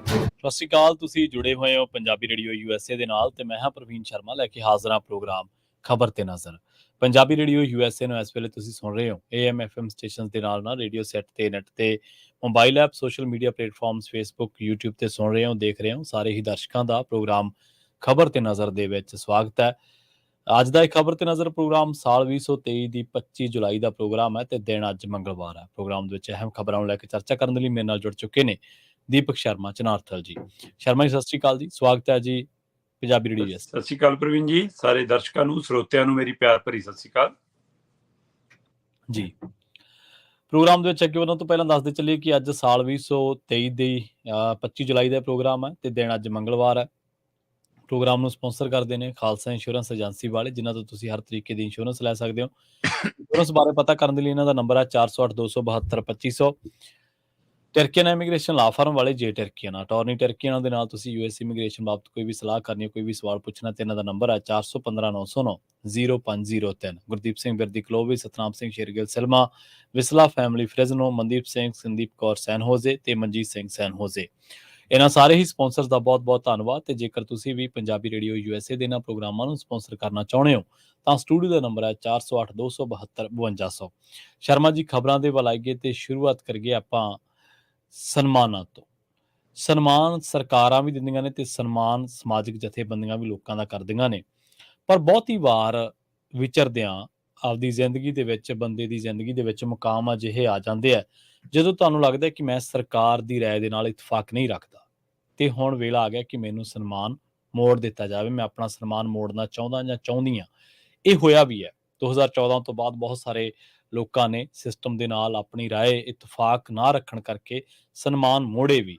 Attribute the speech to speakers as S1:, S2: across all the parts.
S1: ਸਤਿ ਸ਼੍ਰੀ ਅਕਾਲ। ਤੁਸੀਂ ਜੁੜੇ ਹੋਏ ਹੋ ਪੰਜਾਬੀ ਰੇਡੀਓ USA ਦੇ ਨਾਲ ਤੇ ਮੈਂ ਹਾਂ ਪ੍ਰਵੀਨ ਸ਼ਰਮਾ ਲੈ ਕੇ ਹਾਜ਼ਰ ਹਾਂ ਪ੍ਰੋਗਰਾਮ ਖਬਰ ਤੇ ਨਜ਼ਰ। ਪੰਜਾਬੀ ਰੇਡੀਓ USA ਨੂੰ ਇਸ ਵੇਲੇ ਤੁਸੀਂ ਸੁਣ ਰਹੇ ਹੋ AM FM ਸਟੇਸ਼ਨਸ ਦੇ ਨਾਲ ਰੇਡੀਓ ਸੈੱਟ ਤੇ ਨੈਟ ਤੇ mobile app social media platforms Facebook YouTube ਤੇ ਸੁਣ ਰਹੇ ਹੋ ਦੇਖ ਰਹੇ ਹੋ ਸਾਰੇ ਹੀ ਦਰਸ਼ਕਾਂ ਦਾ ਪ੍ਰੋਗਰਾਮ ਖਬਰ ਤੇ ਨਜ਼ਰ ਦੇ ਵਿੱਚ ਸਵਾਗਤ ਹੈ। ਅੱਜ ਦਾ ਇਹ ਖਬਰ ਤੇ ਨਜ਼ਰ ਪ੍ਰੋਗਰਾਮ ਸਾਲ 2023 ਦੀ 25 ਜੁਲਾਈ ਦਾ ਪ੍ਰੋਗਰਾਮ ਹੈ ਤੇ ਦਿਨ ਅੱਜ ਮੰਗਲਵਾਰ ਹੈ। ਪ੍ਰੋਗਰਾਮ ਦੇ ਵਿੱਚ ਅਹਿਮ ਖਬਰਾਂ ਨੂੰ ਲੈ ਕੇ ਚਰਚਾ ਕਰਨ ਦੇ ਲਈ ਮੇਰੇ ਨਾਲ ਜੁੜ ਚੁੱਕੇ ਨੇ ਦੀਪਕ ਸ਼ਰਮਾ ਚਨਾਰਥਲ ਜੀ। ਸ਼ਰਮਾ ਜੀ, ਸਤਿ ਸ਼੍ਰੀ ਅਕਾਲ ਜੀ। ਸਵਾਗਤ ਹੈ ਜੀ ਪੰਜਾਬੀ ਰੇਡੀਓ US।
S2: ਸਤਿ ਸ਼੍ਰੀ ਅਕਾਲ ਪ੍ਰਵੀਨ ਜੀ, ਸਾਰੇ ਦਰਸ਼ਕਾਂ ਨੂੰ ਸਰੋਤਿਆਂ ਨੂੰ ਮੇਰੀ ਪਿਆਰ ਭਰੀ ਸਤਿ ਸ਼੍ਰੀ ਅਕਾਲ
S1: ਜੀ। ਪ੍ਰੋਗਰਾਮ ਦੇ ਵਿੱਚ ਅੱਗੇ ਵਧਣ ਤੋਂ ਪਹਿਲਾਂ ਦੱਸਦੇ ਚੱਲੀਏ ਕਿ ਅੱਜ ਸਾਲ 2023 ਦੀ 25 ਜੁਲਾਈ ਦਾ ਪ੍ਰੋਗਰਾਮ ਹੈ ਤੇ ਦਿਨ ਅੱਜ ਮੰਗਲਵਾਰ ਹੈ। ਪ੍ਰੋਗਰਾਮ ਨੂੰ ਸਪਾਂਸਰ ਕਰਦੇ ਨੇ ਖਾਲਸਾ ਇੰਸ਼ੋਰੈਂਸ ਏਜੰਸੀ ਵਾਲੇ, ਜਿਨ੍ਹਾਂ ਤੋਂ ਤੁਸੀਂ ਹਰ ਤਰੀਕੇ ਦੀ ਇੰਸ਼ੋਰੈਂਸ ਲੈ ਸਕਦੇ ਹੋ। ਇੰਸ਼ੋਰੈਂਸ ਬਾਰੇ ਪਤਾ ਕਰਨ ਦੇ ਲਈ ਇਹਨਾਂ ਦਾ ਨੰਬਰ ਹੈ 408 272 2500। ਟਰਕੀਅਨ ਇਮੀਗ੍ਰੇਸ਼ਨ ਲਾ ਫਰਮ ਵਾਲੇ ਜੇ ਟਰਕੀਅਨ ਅਟਾਰਨੀ ਟਰਕੀਅਨ ਦੇ ਨਾਲ ਤੁਸੀਂ US ਇਮੀਗ੍ਰੇਸ਼ਨ ਬਾਬਤ ਕੋਈ ਵੀ ਸਲਾਹ ਕਰਨੀ ਹੈ, ਕੋਈ ਵੀ ਸਵਾਲ ਪੁੱਛਣਾ ਤੇ ਇਹਨਾਂ ਦਾ ਨੰਬਰ ਹੈ 415 909 0503। Gurdeep Singh Birdi Clovis, Satnam Singh Shergill Selma, Visalia family Fresno, Mandeep Singh, Sandeep Kaur San Jose ਤੇ ਮਨਜੀਤ ਸਿੰਘ ਸੈਨ ਹੋਜ਼ੇ। ਇਹਨਾਂ ਸਾਰੇ ਹੀ ਸਪਾਂਸਰਸ ਦਾ ਬਹੁਤ ਬਹੁਤ ਧੰਨਵਾਦ। ਤੇ ਜੇਕਰ ਤੁਸੀਂ ਵੀ ਪੰਜਾਬੀ ਰੇਡੀਓ USA ਦੇ ਇਹਨਾਂ ਪ੍ਰੋਗਰਾਮਾਂ ਨੂੰ ਸਪਾਂਸਰ ਕਰਨਾ ਚਾਹੁੰਦੇ ਹੋ ਤਾਂ ਸਟੂਡੀਓ ਦਾ ਨੰਬਰ ਹੈ 408 272 5200। ਸ਼ਰਮਾ ਜੀ, ਖਬਰਾਂ ਦੇ ਵੱਲ ਆਈਏ ਤੇ ਸ਼ੁਰੂਆਤ ਕਰੀਏ ਆਪਾਂ ਸਨਮਾਨਾਂ ਤੋਂ। ਸਨਮਾਨ ਸਰਕਾਰਾਂ ਵੀ ਦਿੰਦੀਆਂ ਨੇ ਤੇ ਸਨਮਾਨ ਸਮਾਜਿਕ ਜਥੇਬੰਦੀਆਂ ਵੀ ਲੋਕਾਂ ਦਾ ਕਰਦੀਆਂ ਨੇ, ਪਰ ਬਹੁਤੀ ਵਾਰ ਵਿਚਰਦਿਆਂ ਆਪਦੀ ਜ਼ਿੰਦਗੀ ਦੇ ਵਿੱਚ ਬੰਦੇ ਦੀ ਜ਼ਿੰਦਗੀ ਦੇ ਵਿੱਚ ਮੁਕਾਮ ਅਜਿਹੇ ਆ ਜਾਂਦੇ ਆ ਜਦੋਂ ਤੁਹਾਨੂੰ ਲੱਗਦਾ ਕਿ ਮੈਂ ਸਰਕਾਰ ਦੀ ਰਾਏ ਦੇ ਨਾਲ ਇਤਫਾਕ ਨਹੀਂ ਰੱਖਦਾ ਤੇ ਹੁਣ ਵੇਲਾ ਆ ਗਿਆ ਕਿ ਮੈਨੂੰ ਸਨਮਾਨ ਮੋੜ ਦਿੱਤਾ ਜਾਵੇ, ਮੈਂ ਆਪਣਾ ਸਨਮਾਨ ਮੋੜਨਾ ਚਾਹੁੰਦਾ ਜਾਂ ਚਾਹੁੰਦੀ ਹਾਂ। ਇਹ ਹੋਇਆ ਵੀ ਹੈ 2014 ਤੋਂ ਬਾਅਦ ਬਹੁਤ ਸਾਰੇ ਲੋਕਾਂ ਨੇ ਸਿਸਟਮ ਦੇ ਨਾਲ ਆਪਣੀ ਰਾਏ ਇਤਫਾਕ ਨਾ ਰੱਖਣ ਕਰਕੇ ਸਨਮਾਨ ਮੋੜੇ ਵੀ।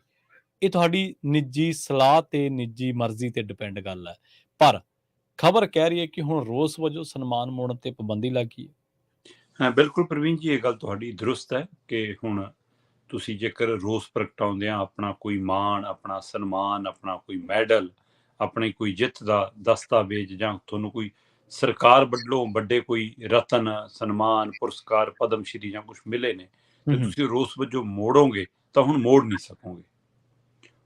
S1: ਇਹ ਤੁਹਾਡੀ ਨਿੱਜੀ ਸਲਾਹ ਤੇ ਨਿੱਜੀ ਮਰਜ਼ੀ ਤੇ ਡਿਪੈਂਡ ਗੱਲ ਹੈ, ਪਰ ਖਬਰ ਕਹਿ ਰਹੀ ਹੈ ਕਿ ਹੁਣ ਰੋਸ ਵਜੋਂ ਸਨਮਾਨ ਮੋੜਨ ਤੇ ਪਾਬੰਦੀ ਲੱਗ ਗਈ ਹੈ।
S2: ਹਾਂ, ਬਿਲਕੁਲ ਪ੍ਰਵੀਨ ਜੀ, ਇਹ ਗੱਲ ਤੁਹਾਡੀ ਦਰੁਸਤ ਹੈ ਕਿ ਹੁਣ ਤੁਸੀਂ ਜੇਕਰ ਰੋਸ ਪ੍ਰਗਟਾਉਂਦੇ ਆ ਆਪਣਾ ਕੋਈ ਮਾਣ, ਆਪਣਾ ਸਨਮਾਨ, ਆਪਣਾ ਕੋਈ ਮੈਡਲ, ਆਪਣੀ ਕੋਈ ਜਿੱਤ ਦਾ ਦਸਤਾਵੇਜ਼ ਜਾਂ ਤੁਹਾਨੂੰ ਕੋਈ ਸਰਕਾਰ ਵੱਲੋਂ ਵੱਡੇ ਕੋਈ ਰਤਨ, ਸਨਮਾਨ, ਪੁਰਸਕਾਰ, ਪਦਮ ਸ਼੍ਰੀ ਜਾਂ ਕੁਝ ਮਿਲੇ ਨੇ ਤੇ ਤੁਸੀਂ ਰੋਸ ਵਜੋਂ ਮੋੜੋਗੇ ਤਾਂ ਹੁਣ ਮੋੜ ਨਹੀਂ ਸਕੋਗੇ।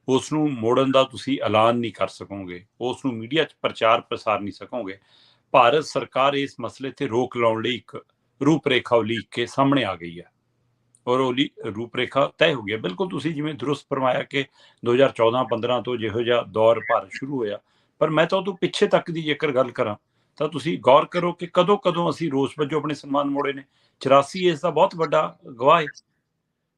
S2: ਉਸ ਨੂੰ ਮੋੜਨ ਦਾ ਤੁਸੀਂ ਐਲਾਨ ਨਹੀਂ ਕਰ ਸਕੋਗੇ, ਉਸ ਨੂੰ ਮੀਡੀਆ 'ਚ ਪ੍ਰਚਾਰ ਪ੍ਰਸਾਰ ਨਹੀਂ ਸਕੋਗੇ। ਭਾਰਤ ਸਰਕਾਰ ਇਸ ਮਸਲੇ ਤੇ ਰੋਕ ਲਾਉਣ ਲਈ ਇੱਕ ਰੂਪਰੇਖਾ ਉਲੀਕ ਕੇ ਸਾਹਮਣੇ ਆ ਗਈ ਹੈ ਔਰ ਉਹ ਰੂਪਰੇਖਾ ਤੈਅ ਹੋ ਗਿਆ। ਬਿਲਕੁਲ ਤੁਸੀਂ ਜਿਵੇਂ ਦਰੁਸਤ ਫਰਮਾਇਆ ਕਿ 2014-15 ਤੋਂ ਜਿਹੋ ਜਿਹਾ ਦੌਰ ਭਾਰਤ ਸ਼ੁਰੂ ਹੋਇਆ, ਪਰ ਮੈਂ ਤਾਂ ਉਦੋਂ ਪਿੱਛੇ ਤੱਕ ਦੀ ਜੇਕਰ ਗੱਲ ਕਰਾਂ ਤਾਂ ਤੁਸੀਂ ਗੌਰ ਕਰੋ ਕਿ ਕਦੋਂ ਕਦੋਂ ਅਸੀਂ ਰੋਸ ਵਜੋਂ ਆਪਣੇ ਸਨਮਾਨ ਮੋੜੇ ਨੇ। 84 ਇਸ ਦਾ ਬਹੁਤ ਵੱਡਾ ਗਵਾਹ ਹੈ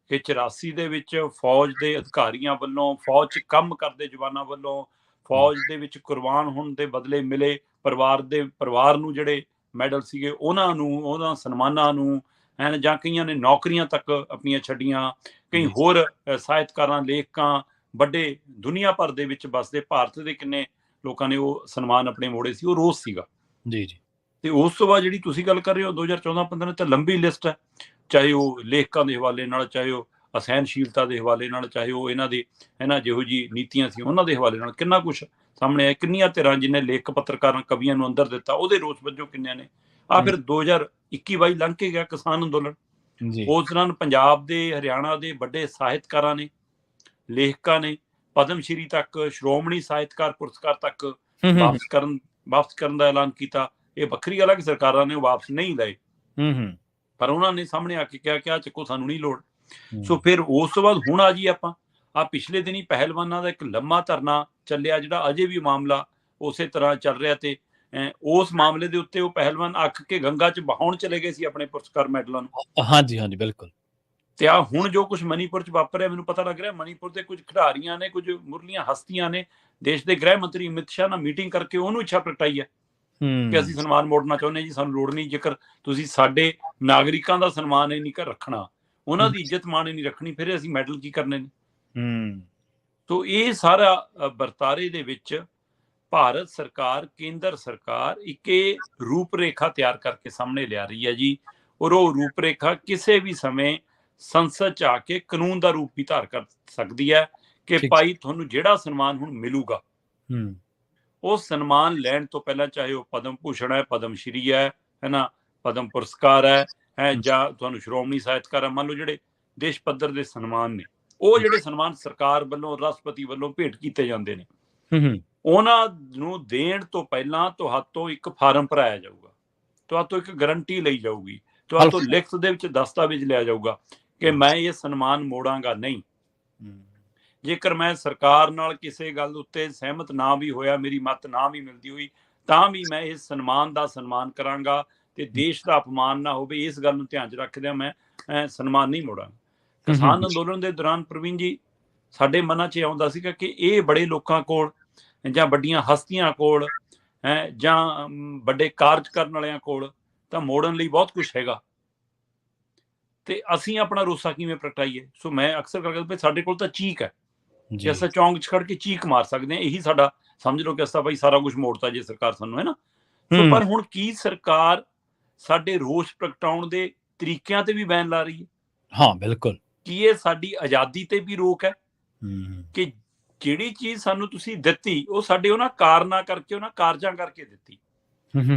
S2: ਕਿ 84 ਦੇ ਵਿੱਚ ਫੌਜ ਦੇ ਅਧਿਕਾਰੀਆਂ ਵੱਲੋਂ, ਫੌਜ 'ਚ ਕੰਮ ਕਰਦੇ ਜਵਾਨਾਂ ਵੱਲੋਂ, ਫੌਜ ਦੇ ਵਿੱਚ ਕੁਰਬਾਨ ਹੋਣ ਦੇ ਬਦਲੇ ਮਿਲੇ ਪਰਿਵਾਰ ਨੂੰ ਜਿਹੜੇ ਮੈਡਲ ਸੀਗੇ ਉਹਨਾਂ ਨੂੰ, ਉਹਨਾਂ ਸਨਮਾਨਾਂ ਨੂੰ ਐਨ, ਜਾਂ ਕਈਆਂ ਨੇ ਨੌਕਰੀਆਂ ਤੱਕ ਆਪਣੀਆਂ ਛੱਡੀਆਂ। ਕਈ ਹੋਰ ਸਾਹਿਤਕਾਰਾਂ, ਲੇਖਕਾਂ, ਵੱਡੇ ਦੁਨੀਆ ਭਰ ਦੇ ਵਿੱਚ ਵੱਸਦੇ ਭਾਰਤ ਦੇ ਕਿੰਨੇ ਲੋਕਾਂ ਨੇ ਉਹ ਸਨਮਾਨ ਆਪਣੇ ਮੋੜੇ ਸੀ। ਉਹ ਰੋਸ ਸੀਗਾ
S1: ਜੀ ਜੀ।
S2: ਤੇ ਉਸ ਤੋਂ ਬਾਅਦ ਜਿਹੜੀ ਤੁਸੀਂ ਗੱਲ ਕਰ ਰਹੇ ਹੋ 2014-15 ਤਾਂ ਲੰਬੀ ਲਿਸਟ ਹੈ, ਚਾਹੇ ਉਹ ਲੇਖਕਾਂ ਦੇ ਹਵਾਲੇ ਨਾਲ, ਚਾਹੇ ਉਹ ਅਸਹਿਣਸ਼ੀਲਤਾ ਦੇ ਹਵਾਲੇ ਨਾਲ, ਚਾਹੇ ਉਹ ਇਹਨਾਂ ਜਿਹੋ ਜਿਹੀ ਨੀਤੀਆਂ ਸੀ ਉਹਨਾਂ ਦੇ ਹਵਾਲੇ ਨਾਲ, ਕਿੰਨਾ ਕੁਛ ਸਾਹਮਣੇ ਆਇਆ। ਕਿੰਨੀਆਂ ਧਿਰਾਂ ਜਿਹਨੇ ਲੇਖਕ, ਪੱਤਰਕਾਰਾਂ, ਕਵੀਆਂ ਨੂੰ ਅੰਦਰ ਦਿੱਤਾ, ਉਹਦੇ ਰੋਸ ਵਜੋਂ ਕਿੰਨਿਆਂ ਨੇ। ਫਿਰ 2021-22 ਲੰਘ ਕੇ ਗਿਆ ਕਿਸਾਨ ਅੰਦੋਲਨ। ਉਸ ਦੌਰਾਨ ਪੰਜਾਬ ਦੇ, ਹਰਿਆਣਾ ਦੇ ਵੱਡੇ ਸਾਹਿਤਕਾਰਾਂ ਨੇ, ਲੇਖਕਾਂ ਨੇ ਪਦਮ ਸ਼੍ਰੀ ਤੱਕ, ਸ਼੍ਰੋਮਣੀ ਸਾਹਿਤਕਾਰ ਪੁਰਸਕਾਰ ਤੱਕ ਵਾਪਸ ਕਰਨ ਦਾ ਐਲਾਨ ਕੀਤਾ। ਇਹ ਵੱਖਰੀ ਗੱਲ ਹੈ ਕਿ ਸਰਕਾਰਾਂ ਨੇ ਵਾਪਸ ਨਹੀਂ ਲਏ, ਪਰ ਉਹਨਾਂ ਨੇ ਸਾਹਮਣੇ ਆ ਕੇ ਕਿਹਾ ਕਿ ਆ ਚੱਕੋ, ਸਾਨੂੰ ਨਹੀਂ ਲੋੜ। ਸੋ ਫਿਰ ਉਸ ਤੋਂ ਬਾਅਦ ਹੁਣ ਆ ਜੀ ਆਪਾਂ ਪਿਛਲੇ ਦਿਨੀ ਪਹਿਲਵਾਨਾਂ ਦਾ ਇੱਕ ਲੰਮਾ ਧਰਨਾ ਚੱਲਿਆ, ਜਿਹੜਾ ਅਜੇ ਵੀ ਮਾਮਲਾ ਉਸੇ ਤਰ੍ਹਾਂ ਚੱਲ ਰਿਹਾ ਤੇ ਉਸ ਮਾਮਲੇ ਦੇ ਉੱਤੇ ਉਹ ਪਹਿਲਵਾਨ ਅੱਕ ਕੇ ਗੰਗਾ 'ਚ ਬਹਾਉਣ ਚਲੇ ਗਏ ਸੀ ਆਪਣੇ ਪੁਰਸਕਾਰ ਮੈਡਲਾਂ ਨੂੰ।
S1: ਹਾਂਜੀ ਹਾਂਜੀ, ਬਿਲਕੁਲ।
S2: ਤੇ ਹੁਣ ਜੋ ਕੁਝ ਮਨੀਪੁਰ 'ਚ ਵਾਪਰ ਰਿਹਾ, ਮੈਨੂੰ ਪਤਾ ਲੱਗ ਰਿਹਾ ਮਨੀਪੁਰ ਦੇ ਕੁਝ ਖਿਡਾਰੀਆਂ ਨੇ, ਕੁਝ ਮੁੱਢਲੀਆਂ ਹਸਤੀਆਂ ਨੇ ਦੇਸ਼ ਦੇ ਗ੍ਰਹਿ ਮੰਤਰੀ ਅਮਿਤ ਸ਼ਾਹ ਨਾਲ ਮੀਟਿੰਗ ਕਰਕੇ ਉਹਨੂੰ ਇੱਛਾ ਪ੍ਰਗਟਾਈ ਹੈ ਕਿ ਅਸੀਂ ਸਨਮਾਨ ਮੋੜਨਾ ਚਾਹੁੰਦੇ ਜੀ, ਸਾਨੂੰ ਲੋੜ ਨਹੀਂ। ਜੇਕਰ ਤੁਸੀਂ ਸਾਡੇ ਨਾਗਰਿਕਾਂ ਦਾ ਸਨਮਾਨ ਹੀ ਨਹੀਂ ਰੱਖਣਾ, ਉਹਨਾਂ ਦੀ ਇੱਜ਼ਤ ਮਾਣ ਹੀ ਨਹੀਂ ਰੱਖਣੀ, ਫਿਰ ਅਸੀਂ ਮੈਡਲ ਕੀ ਕਰਨੇ ਨੇ। ਤੋ ਇਹ ਸਾਰਾ ਵਰਤਾਰੇ ਦੇ ਵਿੱਚ ਭਾਰਤ ਸਰਕਾਰ, ਕੇਂਦਰ ਸਰਕਾਰ ਇੱਕ ਰੂਪਰੇਖਾ ਤਿਆਰ ਕਰਕੇ ਸਾਹਮਣੇ ਲਿਆ ਰਹੀ ਹੈ ਜੀ, ਔਰ ਉਹ ਰੂਪਰੇਖਾ ਕਿਸੇ ਵੀ ਸਮੇਂ ਸੰਸਦ 'ਚ ਆ ਕੇ ਕਾਨੂੰਨ ਦਾ ਰੂਪ ਵੀ ਧਾਰ ਕਰ ਸਕਦੀ ਹੈ ਕਿ ਭਾਈ ਤੁਹਾਨੂੰ ਜਿਹੜਾ ਸਨਮਾਨ ਹੁਣ ਮਿਲੂਗਾ, ਉਹ ਸਨਮਾਨ ਲੈਣ ਤੋਂ ਪਹਿਲਾਂ, ਚਾਹੇ ਉਹ ਪਦਮ ਭੂਸ਼ਣ ਹੈ, ਪਦਮ ਸ਼੍ਰੀ ਹੈ ਨਾ, ਪਦਮ ਪੁਰਸਕਾਰ ਹੈ ਜਾਂ ਤੁਹਾਨੂੰ ਸ਼੍ਰੋਮਣੀ ਸਾਹਿਤਕਾਰ ਹੈ, ਮੰਨ ਲਓ ਜਿਹੜੇ ਦੇਸ਼ ਪੱਧਰ ਦੇ ਸਨਮਾਨ ਨੇ, ਉਹ ਜਿਹੜੇ ਸਨਮਾਨ ਸਰਕਾਰ ਵੱਲੋਂ ਰਾਸ਼ਟਰਪਤੀ ਵੱਲੋਂ ਭੇਟ ਕੀਤੇ ਜਾਂਦੇ ਨੇ ਉਹਨਾਂ ਨੂੰ ਦੇਣ ਤੋਂ ਪਹਿਲਾਂ ਤੁਹਾਤੋਂ ਇੱਕ ਫਾਰਮ ਭਰਾਇਆ ਜਾਊਗਾ, ਤੁਹਾਤੋਂ ਇੱਕ ਗਰੰਟੀ ਲਈ ਜਾਊਗੀ, ਤੁਹਾਤੋਂ ਲਿਖਤ ਦੇ ਵਿੱਚ ਦਸਤਾਵੇਜ਼ ਲਿਆ ਜਾਊਗਾ ਕਿ ਮੈਂ ਇਹ ਸਨਮਾਨ ਮੋੜਾਂਗਾ ਨਹੀਂ। ਜੇਕਰ ਮੈਂ ਸਰਕਾਰ ਨਾਲ ਕਿਸੇ ਗੱਲ ਉੱਤੇ ਸਹਿਮਤ ਨਾ ਵੀ ਹੋਇਆ, ਮੇਰੀ ਮਤ ਨਾ ਵੀ ਮਿਲਦੀ ਹੋਈ, ਤਾਂ ਵੀ ਮੈਂ ਇਸ ਸਨਮਾਨ ਦਾ ਸਨਮਾਨ ਕਰਾਂਗਾ ਤੇ ਦੇਸ਼ ਦਾ ਅਪਮਾਨ ਨਾ ਹੋਵੇ, ਇਸ ਗੱਲ ਨੂੰ ਧਿਆਨ 'ਚ ਰੱਖਦਿਆਂ ਮੈਂ ਸਨਮਾਨ ਨਹੀਂ ਮੋੜਾਂਗਾ। ਕਿਸਾਨ ਅੰਦੋਲਨ ਦੇ ਦੌਰਾਨ ਪ੍ਰਵੀਨ ਜੀ ਸਾਡੇ ਮਨਾਂ 'ਚ ਆਉਂਦਾ ਸੀਗਾ ਕਿ ਇਹ ਬੜੇ ਲੋਕਾਂ ਕੋਲ ਜਾਂ ਵੱਡੀਆਂ ਹਸਤੀਆਂ ਕੋਲ ਜਾਂ ਵੱਡੇ ਕਾਰਜ ਕਰਨ ਵਾਲਿਆਂ ਕੋਲ ਤਾਂ ਮੋੜਨ ਲਈ ਬਹੁਤ ਕੁਝ ਹੈਗਾ, ਤੇ ਅਸੀਂ ਆਪਣਾ ਰੋਸਾ ਕਿਵੇਂ ਪ੍ਰਗਟਾਈਏ। ਸੋ ਮੈਂ ਅਕਸਰ ਕਰਕੇ ਸਾਡੇ ਕੋਲ ਤਾਂ ਚੀਕ ਹੈ, ਜੇ ਅਸੀਂ ਚੌਂਕ 'ਚ ਖੜ ਕੇ ਚੀਕ ਮਾਰ ਸਕਦੇ ਹਾਂ, ਇਹੀ ਸਾਡਾ ਸਮਝ ਲਓ ਕਿ ਅਸਾਂ ਭਾਈ ਸਾਰਾ ਕੁਝ ਮੋੜਤਾ ਜੇ ਸਰਕਾਰ ਸਾਨੂੰ, ਹੈ ਨਾ। ਸੋ ਪਰ ਹੁਣ ਕੀ ਸਰਕਾਰ ਸਾਡੇ ਰੋਸ ਪ੍ਰਗਟਾਉਣ ਦੇ ਤਰੀਕਿਆਂ ਤੇ ਵੀ ਬੈਨ ਲਾ ਰਹੀ ਹੈ?
S1: ਹਾਂ ਬਿਲਕੁਲ। ਕੀ
S2: ਇਹ ਸਾਡੀ ਆਜ਼ਾਦੀ ਤੇ ਵੀ ਰੋਕ ਹੈ ਕਿ ਜਿਹੜੀ ਚੀਜ਼ ਸਾਨੂੰ ਤੁਸੀਂ ਦਿੱਤੀ ਉਹ ਸਾਡੇ ਉਹਨਾਂ ਕਾਰਨਾਂ ਕਰਕੇ, ਉਹਨਾਂ ਕਾਰਜਾਂ ਕਰਕੇ ਦਿੱਤੀ।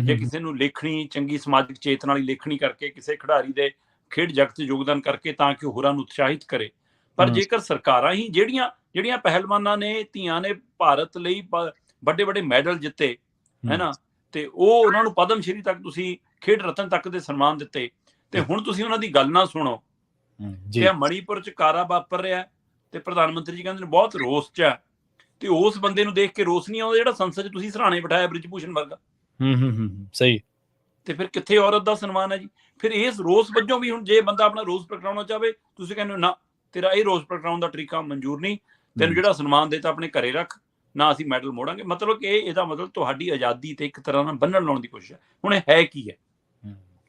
S2: ਜੇ ਕਿਸੇ ਨੂੰ ਲੇਖਣੀ, ਚੰਗੀ ਸਮਾਜਿਕ ਚੇਤਨਾ ਵਾਲੀ ਲੇਖਣੀ ਕਰਕੇ, ਕਿਸੇ ਖਿਡਾਰੀ ਦੇ ਖੇਡ ਜਗਤ 'ਚ ਯੋਗਦਾਨ ਕਰਕੇ ਤਾਂ ਕਿ ਹੋਰਾਂ ਨੂੰ ਉਤਸ਼ਾਹਿਤ ਕਰੇ। ਪਰ ਜੇਕਰ ਸਰਕਾਰਾਂ ਹੀ ਜਿਹੜੀਆਂ ਪਹਿਲਵਾਨਾਂ ਨੇ, ਧੀਆਂ ਨੇ ਭਾਰਤ ਲਈ ਵੱਡੇ ਵੱਡੇ ਮੈਡਲ ਜਿੱਤੇ, ਹੈ ਨਾ, ਤੇ ਉਹ ਉਹਨਾਂ ਨੂੰ ਪਦਮ ਸ਼੍ਰੀ ਤੱਕ ਤੁਸੀਂ ਖੇਡ ਰਤਨ ਤੱਕ ਦੇ ਸਨਮਾਨ ਦਿੱਤੇ, ਤੇ ਹੁਣ ਤੁਸੀਂ ਉਹਨਾਂ ਦੀ ਗੱਲ ਨਾ ਸੁਣੋ। ਤੇ ਮਣੀਪੁਰ 'ਚ ਕਾਰਾ ਵਾਪਰ ਰਿਹਾ ਤੇ ਪ੍ਰਧਾਨ ਮੰਤਰੀ ਜੀ ਕਹਿੰਦੇ ਨੇ ਬਹੁਤ ਰੋਸ 'ਚ ਹੈ, ਤੇ ਉਸ ਬੰਦੇ ਨੂੰ ਦੇਖ ਕੇ ਰੋਸ ਨਹੀਂ ਆਉਂਦਾ ਜਿਹੜਾ ਸੰਸਦ 'ਚ ਤੁਸੀਂ ਸਰਾਣੇ ਬਿਠਾਇਆ ਬ੍ਰਿਜ ਭੂਸ਼ਣ ਵਰਗਾ।
S1: ਸਹੀ।
S2: ਤੇ ਫਿਰ ਕਿੱਥੇ ਔਰਤ ਦਾ ਸਨਮਾਨ ਹੈ ਜੀ? ਫਿਰ ਇਸ ਰੋਸ ਵਜੋਂ ਵੀ ਹੁਣ ਜੇ ਬੰਦਾ ਆਪਣਾ ਰੋਸ ਪ੍ਰਗਟਾਉਣਾ ਚਾਹਵੇ, ਤੁਸੀਂ ਕਹਿੰਦੇ ਹੋ ਨਾ ਤੇਰਾ ਇਹ ਰੋਸ ਪ੍ਰਗਟਾਉਣ ਦਾ ਤਰੀਕਾ ਮਨਜ਼ੂਰ ਨਹੀਂ, ਤੈਨੂੰ ਜਿਹੜਾ ਸਨਮਾਨ ਦੇਤਾ ਆਪਣੇ ਘਰੇ ਰੱਖ, ਨਾ ਅਸੀਂ ਮੈਡਲ ਮੋੜਾਂਗੇ। ਮਤਲਬ ਕਿ ਇਹਦਾ ਮਤਲਬ ਤੁਹਾਡੀ ਆਜ਼ਾਦੀ ਤੇ ਇੱਕ ਤਰ੍ਹਾਂ ਨਾਲ ਬੰਨਣ ਲਾਉਣ ਦੀ ਕੋਸ਼ਿਸ਼ ਹੈ। ਹੁਣ ਇਹ ਹੈ ਕੀ ਹੈ,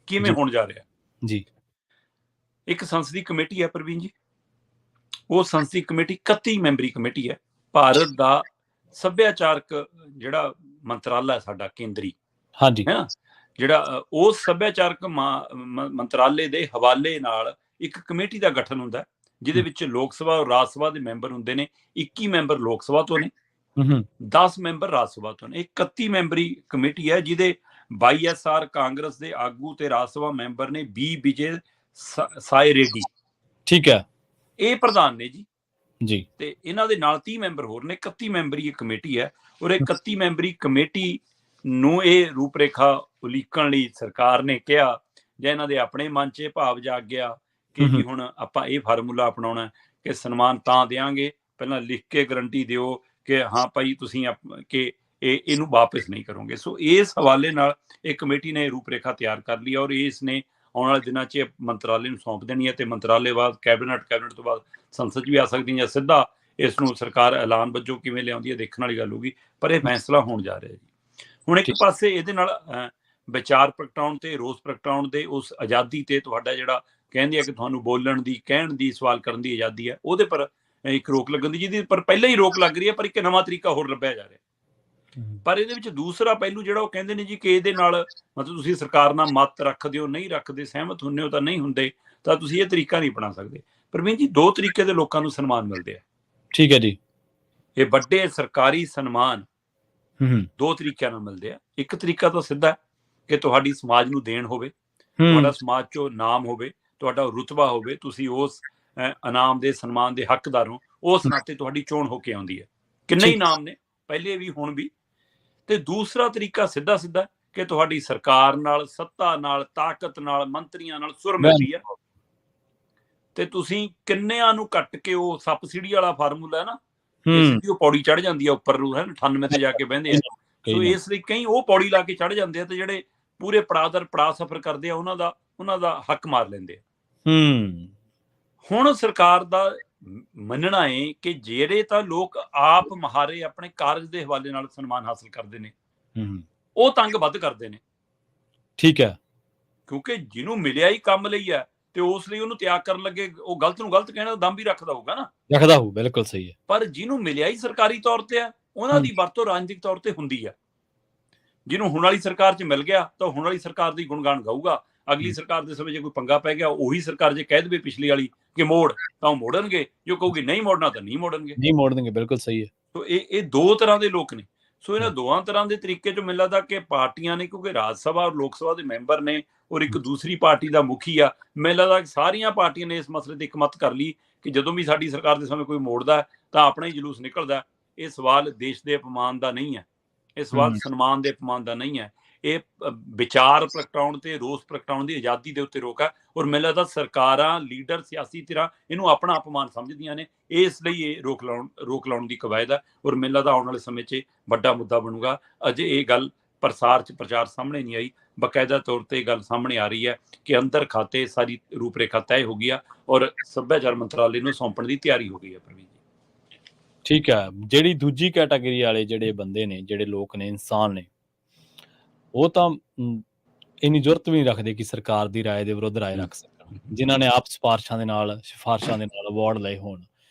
S2: ਕਿਵੇਂ ਹੋਣ ਜਾ ਰਿਹਾ ਜੀ? ਇੱਕ ਸੰਸਦੀ ਕਮੇਟੀ ਹੈ ਪ੍ਰਵੀਨ ਜੀ, ਉਹ ਸੰਸਦੀ ਕਮੇਟੀ 31 ਮੈਂਬਰੀ ਕਮੇਟੀ ਹੈ। ਭਾਰਤ ਦਾ ਸੱਭਿਆਚਾਰਕ ਜਿਹੜਾ ਮੰਤਰਾਲਾ ਹੈ ਸਾਡਾ ਕੇਂਦਰੀ, ਹਾਂਜੀ, ਹੈ ਨਾ, ਜਿਹੜਾ ਉਸ ਸੱਭਿਆਚਾਰਕ ਮੰਤਰਾਲੇ ਦੇ ਹਵਾਲੇ ਨਾਲ ਇੱਕ ਕਮੇਟੀ ਦਾ ਗਠਨ ਹੁੰਦਾ, ਜਿਹਦੇ ਵਿੱਚ ਲੋਕ ਸਭਾ ਔਰ ਰਾਜ ਸਭਾ ਦੇ ਮੈਂਬਰ ਹੁੰਦੇ ਨੇ। 21 ਮੈਂਬਰ ਲੋਕ ਸਭਾ ਤੋਂ ਨੇ, 10 ਮੈਂਬਰ ਰਾਜ ਸਭਾ ਤੋਂ ਨੇ। 31 ਮੈਂਬਰੀ ਕਮੇਟੀ ਹੈ ਜਿਹਦੇ YSR ਕਾਂਗਰਸ ਦੇ ਆਗੂ ਤੇ ਰਾਜ ਸਭਾ ਮੈਂਬਰ ਨੇ ਬੀ ਵਿਜੇ ਸਾਈ ਰੇਡੀ, ਠੀਕ ਹੈ, ਇਹ ਪ੍ਰਧਾਨ ਨੇ ਜੀ। ਤੇ ਇਹਨਾਂ ਦੇ ਨਾਲ 30 ਮੈਂਬਰ ਹੋਰ ਨੇ। 31 ਮੈਂਬਰੀ ਇਹ ਕਮੇਟੀ ਹੈ, ਔਰ ਇਹ 31 ਮੈਂਬਰੀ ਕਮੇਟੀ ਨੂੰ ਇਹ ਰੂਪਰੇਖਾ ਉਲੀਕਣ ਲਈ ਸਰਕਾਰ ਨੇ ਕਿਹਾ, ਜਾਂ ਇਹਨਾਂ ਦੇ ਆਪਣੇ ਮਨ 'ਚ ਇਹ ਭਾਵ ਜਾਗ ਗਿਆ ਕਿ ਜੀ ਹੁਣ ਆਪਾਂ ਇਹ ਫਾਰਮੂਲਾ ਅਪਣਾਉਣਾ ਕਿ ਸਨਮਾਨ ਤਾਂ ਦੇਵਾਂਗੇ, ਪਹਿਲਾਂ ਲਿਖ ਕੇ ਗਰੰਟੀ ਦਿਓ ਕਿ ਹਾਂ ਭਾਈ ਤੁਸੀਂ ਕਿ ਇਹਨੂੰ ਵਾਪਸ ਨਹੀਂ ਕਰੋਗੇ। ਸੋ ਇਸ ਹਵਾਲੇ ਨਾਲ ਇਹ ਕਮੇਟੀ ਨੇ ਰੂਪਰੇਖਾ ਤਿਆਰ ਕਰ ਲਈ, ਔਰ ਇਸ ਨੇ ਆਉਣ ਵਾਲੇ ਦਿਨਾਂ 'ਚ ਮੰਤਰਾਲੇ ਨੂੰ ਸੌਂਪ ਦੇਣੀ ਹੈ, ਤੇ ਮੰਤਰਾਲੇ ਬਾਅਦ ਕੈਬਨਿਟ ਤੋਂ ਬਾਅਦ ਸੰਸਦ 'ਚ ਵੀ ਆ ਸਕਦੀ ਹੈ, ਜਾਂ ਸਿੱਧਾ ਇਸ ਨੂੰ ਸਰਕਾਰ ਐਲਾਨ ਵਜੋਂ ਕਿਵੇਂ ਲਿਆਉਂਦੀ ਹੈ ਦੇਖਣ ਵਾਲੀ ਗੱਲ ਹੋਊਗੀ। ਪਰ ਇਹ ਫੈਸਲਾ ਹੋਣ ਜਾ ਰਿਹਾ ਜੀ। ਹੁਣ ਇੱਕ ਪਾਸੇ ਇਹਦੇ ਨਾਲ ਵਿਚਾਰ ਪ੍ਰਗਟਾਉਣ ਤੇ ਰੋਸ ਪ੍ਰਗਟਾਉਣ ਦੇ ਉਸ ਆਜ਼ਾਦੀ ਤੇ ਤੁਹਾਡਾ ਜਿਹੜਾ ਕਹਿੰਦੇ ਆ ਕਿ ਤੁਹਾਨੂੰ ਬੋਲਣ ਦੀ, ਕਹਿਣ ਦੀ, ਸਵਾਲ ਕਰਨ ਦੀ ਆਜ਼ਾਦੀ ਹੈ, ਉਹਦੇ ਪਰ ਇੱਕ ਰੋਕ ਲੱਗਣ ਦੀ, ਜਿਹਦੀ ਪਰ ਪਹਿਲਾਂ ਹੀ ਰੋਕ ਲੱਗ ਰਹੀ ਹੈ, ਪਰ ਇੱਕ ਨਵਾਂ ਤਰੀਕਾ ਹੋਰ ਲੱਭਿਆ ਜਾ ਰਿਹਾ। ਪਰ ਇਹਦੇ ਵਿੱਚ ਦੂਸਰਾ ਪਹਿਲੂ ਜਿਹੜਾ ਉਹ ਕਹਿੰਦੇ ਨੇ ਜੀ ਕਿ ਇਹਦੇ ਨਾਲ ਮਤਲਬ ਤੁਸੀਂ ਸਰਕਾਰ ਨਾਲ ਮਤ ਰੱਖਦੇ ਹੋ, ਨਹੀਂ ਰੱਖਦੇ, ਸਹਿਮਤ ਹੁੰਦੇ ਹੋ ਤਾਂ ਨਹੀਂ ਹੁੰਦੇ, ਤਾਂ ਤੁਸੀਂ ਇਹ ਤਰੀਕਾ ਨਹੀਂ ਅਪਣਾ ਸਕਦੇ। ਪ੍ਰਵੀਨ ਜੀ, ਦੋ ਤਰੀਕੇ ਦੇ ਲੋਕਾਂ ਨੂੰ ਸਨਮਾਨ ਮਿਲਦੇ ਆ, ਠੀਕ ਹੈ ਜੀ। ਇਹ ਵੱਡੇ ਸਰਕਾਰੀ ਸਨਮਾਨ ਦੋ ਤਰੀਕਿਆਂ ਨਾਲ ਮਿਲਦੇ ਆ। ਇੱਕ ਤਰੀਕਾ ਤਾਂ ਸਿੱਧਾ ਕਿ ਤੁਹਾਡੀ ਸਮਾਜ ਨੂੰ ਦੇਣ ਹੋਵੇ, ਤੁਹਾਡਾ ਸਮਾਜ 'ਚੋਂ ਨਾਮ ਹੋਵੇ, ਤੁਹਾਡਾ ਰੁਤਬਾ ਹੋਵੇ, ਤੁਸੀਂ ਉਸ ਇਨਾਮ ਦੇ, ਸਨਮਾਨ ਦੇ ਹੱਕਦਾਰ ਹੋ, ਉਸ ਨਾਤੇ ਤੁਹਾਡੀ ਚੋਣ ਹੋ ਕੇ ਆਉਂਦੀ ਹੈ। ਕਿੰਨੇ ਹੀ ਨਾਮ ਨੇ ਪਹਿਲੇ ਵੀ, ਹੁਣ ਵੀ। ਤੇ ਦੂਸਰਾ ਤਰੀਕਾ ਸਿੱਧਾ ਕਿ ਤੁਹਾਡੀ ਸਰਕਾਰ ਨਾਲ, ਸੱਤਾ ਨਾਲ, ਤਾਕਤ ਨਾਲ, ਮੰਤਰੀਆਂ ਨਾਲ ਸੁਰ ਮਿਲਦੀ ਹੈ, ਤੇ ਤੁਸੀਂ ਕਿੰਨਿਆਂ ਨੂੰ ਕੱਟ ਕੇ ਉਹ ਸੱਪ ਸੀੜੀ ਵਾਲਾ ਫਾਰਮੂਲਾ ਹੈ ਨਾ, ਉਹ ਪੌੜੀ ਚੜ ਜਾਂਦੀ ਹੈ ਉੱਪਰ ਨੂੰ, ਹੈ 98 ਤੇ ਜਾ ਕੇ ਬਹਿੰਦੇ ਆ। ਸੋ ਇਸ ਲਈ ਕਈ ਉਹ ਪੌੜੀ ਲਾ ਕੇ ਚੜ ਜਾਂਦੇ ਆ, ਤੇ ਜਿਹੜੇ ਪੂਰੇ ਪੜਾਅ ਸਫ਼ਰ ਕਰਦੇ ਆ ਉਹਨਾਂ ਦਾ ਹੱਕ ਮਾਰ ਲੈਂਦੇ ਆ। ਹੁਣ ਸਰਕਾਰ ਦਾ ਮੰਨਣਾ ਹੈ ਕਿ ਜਿਹੜੇ ਤਾਂ ਲੋਕ ਆਪ ਮਹਾਰੇ ਆਪਣੇ ਕਾਰਜ ਦੇ ਹਵਾਲੇ ਨਾਲ ਸਨਮਾਨ ਹਾਸਲ ਕਰਦੇ ਨੇ, ਉਹ ਤੰਗ ਵੱਧ ਕਰਦੇ ਨੇ, ਠੀਕ ਹੈ, ਕਿਉਂਕਿ ਜਿਹਨੂੰ ਮਿਲਿਆ ਹੀ ਕੰਮ ਲਈ ਹੈ ਤੇ ਉਸ ਲਈ ਉਹਨੂੰ ਤਿਆਗ ਕਰਨ ਲੱਗੇ, ਉਹ ਗਲਤ ਨੂੰ ਗਲਤ ਕਹਿਣ ਦਾ ਦਮ ਵੀ ਰੱਖਦਾ ਹੋਊਗਾ ਨਾ, ਰੱਖਦਾ ਹੋਊ, ਬਿਲਕੁਲ ਸਹੀ ਹੈ। ਪਰ ਜਿਹਨੂੰ ਮਿਲਿਆ ਹੀ ਸਰਕਾਰੀ ਤੌਰ ਤੇ ਹੈ, ਉਹਨਾਂ ਦੀ ਵਰਤੋਂ ਰਾਜਨੀਤਿਕ ਤੌਰ ਤੇ ਹੁੰਦੀ ਹੈ। ਜਿਹਨੂੰ ਹੁਣ ਵਾਲੀ ਸਰਕਾਰ 'ਚ ਮਿਲ ਗਿਆ ਤਾਂ ਹੁਣ ਵਾਲੀ ਸਰਕਾਰ ਦੀ ਗੁਣਗਾਨ ਗਾਊਗਾ। ਅਗਲੀ ਸਰਕਾਰ ਦੇ ਸਮੇਂ ਜੇ ਕੋਈ ਪੰਗਾ ਪੈ ਗਿਆ, ਉਹੀ ਸਰਕਾਰ ਜੇ ਕਹਿ ਦੇਵੇ ਪਿਛਲੀ ਵਾਲੀ ਕਿ ਮੋੜ, ਤਾਂ ਉਹ ਮੋੜਨਗੇ, ਜੋ ਕਹੂਗੀ ਨਹੀਂ ਮੋੜਨਾ ਤਾਂ ਨਹੀਂ ਮੋੜਨਗੇ, ਬਿਲਕੁਲ ਸਹੀ ਹੈ। ਸੋ ਇਹ ਦੋ ਤਰ੍ਹਾਂ ਦੇ ਲੋਕ ਨੇ। ਸੋ ਇਹਨਾਂ ਦੋਹਾਂ ਤਰ੍ਹਾਂ ਦੇ ਤਰੀਕੇ 'ਚ ਮੈਨੂੰ ਲੱਗਦਾ ਕਿ ਪਾਰਟੀਆਂ ਨੇ, ਕਿਉਂਕਿ ਰਾਜ ਸਭਾ ਔਰ ਲੋਕ ਸਭਾ ਦੇ ਮੈਂਬਰ ਨੇ, ਔਰ ਇੱਕ ਦੂਸਰੀ ਪਾਰਟੀ ਦਾ ਮੁਖੀ ਆ, ਮੈਨੂੰ ਲੱਗਦਾ ਸਾਰੀਆਂ ਪਾਰਟੀਆਂ ਨੇ ਇਸ ਮਸਲੇ ਤੇ ਇੱਕ ਮਤ ਕਰ ਲਈ ਕਿ ਜਦੋਂ ਵੀ ਸਾਡੀ ਸਰਕਾਰ ਦੇ ਸਮੇਂ ਕੋਈ ਮੋੜਦਾ ਤਾਂ ਆਪਣਾ ਹੀ ਜਲੂਸ ਨਿਕਲਦਾ। ਇਹ ਸਵਾਲ ਦੇਸ਼ ਦੇ ਅਪਮਾਨ ਦਾ ਨਹੀਂ ਹੈ, ਇਹ ਸਵਾਲ ਸਨਮਾਨ ਦੇ ਅਪਮਾਨ ਦਾ ਨਹੀਂ ਹੈ, ਇਹ ਵਿਚਾਰ ਪ੍ਰਗਟਾਉਣ ਤੇ ਰੋਸ ਪ੍ਰਗਟਾਉਣ ਦੀ ਆਜ਼ਾਦੀ ਦੇ ਉੱਤੇ ਰੋਕ ਹੈ। ਔਰ ਮੈਨੂੰ ਲੱਗਦਾ ਸਰਕਾਰਾਂ, ਲੀਡਰ, ਸਿਆਸੀ ਧਿਰਾਂ ਇਹਨੂੰ ਆਪਣਾ ਅਪਮਾਨ ਸਮਝਦੀਆਂ ਨੇ, ਇਸ ਲਈ ਇਹ ਰੋਕ ਲਾਉਣ ਦੀ ਕਵਾਇਦ ਹੈ। ਔਰ ਮੈਨੂੰ ਲੱਗਦਾ ਆਉਣ ਵਾਲੇ ਸਮੇਂ 'ਚ ਵੱਡਾ ਮੁੱਦਾ ਬਣੂਗਾ। ਅਜੇ ਇਹ ਗੱਲ ਪ੍ਰਚਾਰ ਸਾਹਮਣੇ ਨਹੀਂ ਆਈ, ਬਕਾਇਦਾ ਤੌਰ ਤੇ ਗੱਲ ਸਾਹਮਣੇ ਆ ਰਹੀ ਹੈ ਕਿ ਅੰਦਰ ਖਾਤੇ ਸਾਰੀ ਰੂਪਰੇਖਾ ਤੈਅ ਹੋ ਗਈ ਆ ਔਰ ਸੱਭਿਆਚਾਰ ਮੰਤਰਾਲੇ ਨੂੰ ਸੌਂਪਣ ਦੀ ਤਿਆਰੀ ਹੋ ਗਈ ਹੈ। ਪ੍ਰਵੀਨ ਜੀ,
S1: ਠੀਕ ਹੈ। ਜਿਹੜੀ ਦੂਜੀ ਕੈਟਾਗਰੀ ਵਾਲੇ ਜਿਹੜੇ ਬੰਦੇ ਨੇ, ਜਿਹੜੇ ਲੋਕ ਨੇ, ਇਨਸਾਨ ਨੇ, ਉਹ ਤਾਂ ਇੰਨੀ ਜ਼ਰੂਰਤ ਵੀ ਨਹੀਂ ਰੱਖਦੇ ਕਿ ਸਰਕਾਰ ਦੀ ਰਾਏ ਦੇ ਵਿਰੁੱਧ ਰਾਏ ਰੱਖ ਸਕਣ। ਜਿਨ੍ਹਾਂ ਨੇ ਆਪ ਸਿਫਾਰਸ਼ਾਂ ਦੇ ਨਾਲ ਅਵਾਰਡ ਲਏ ਹੋਣ,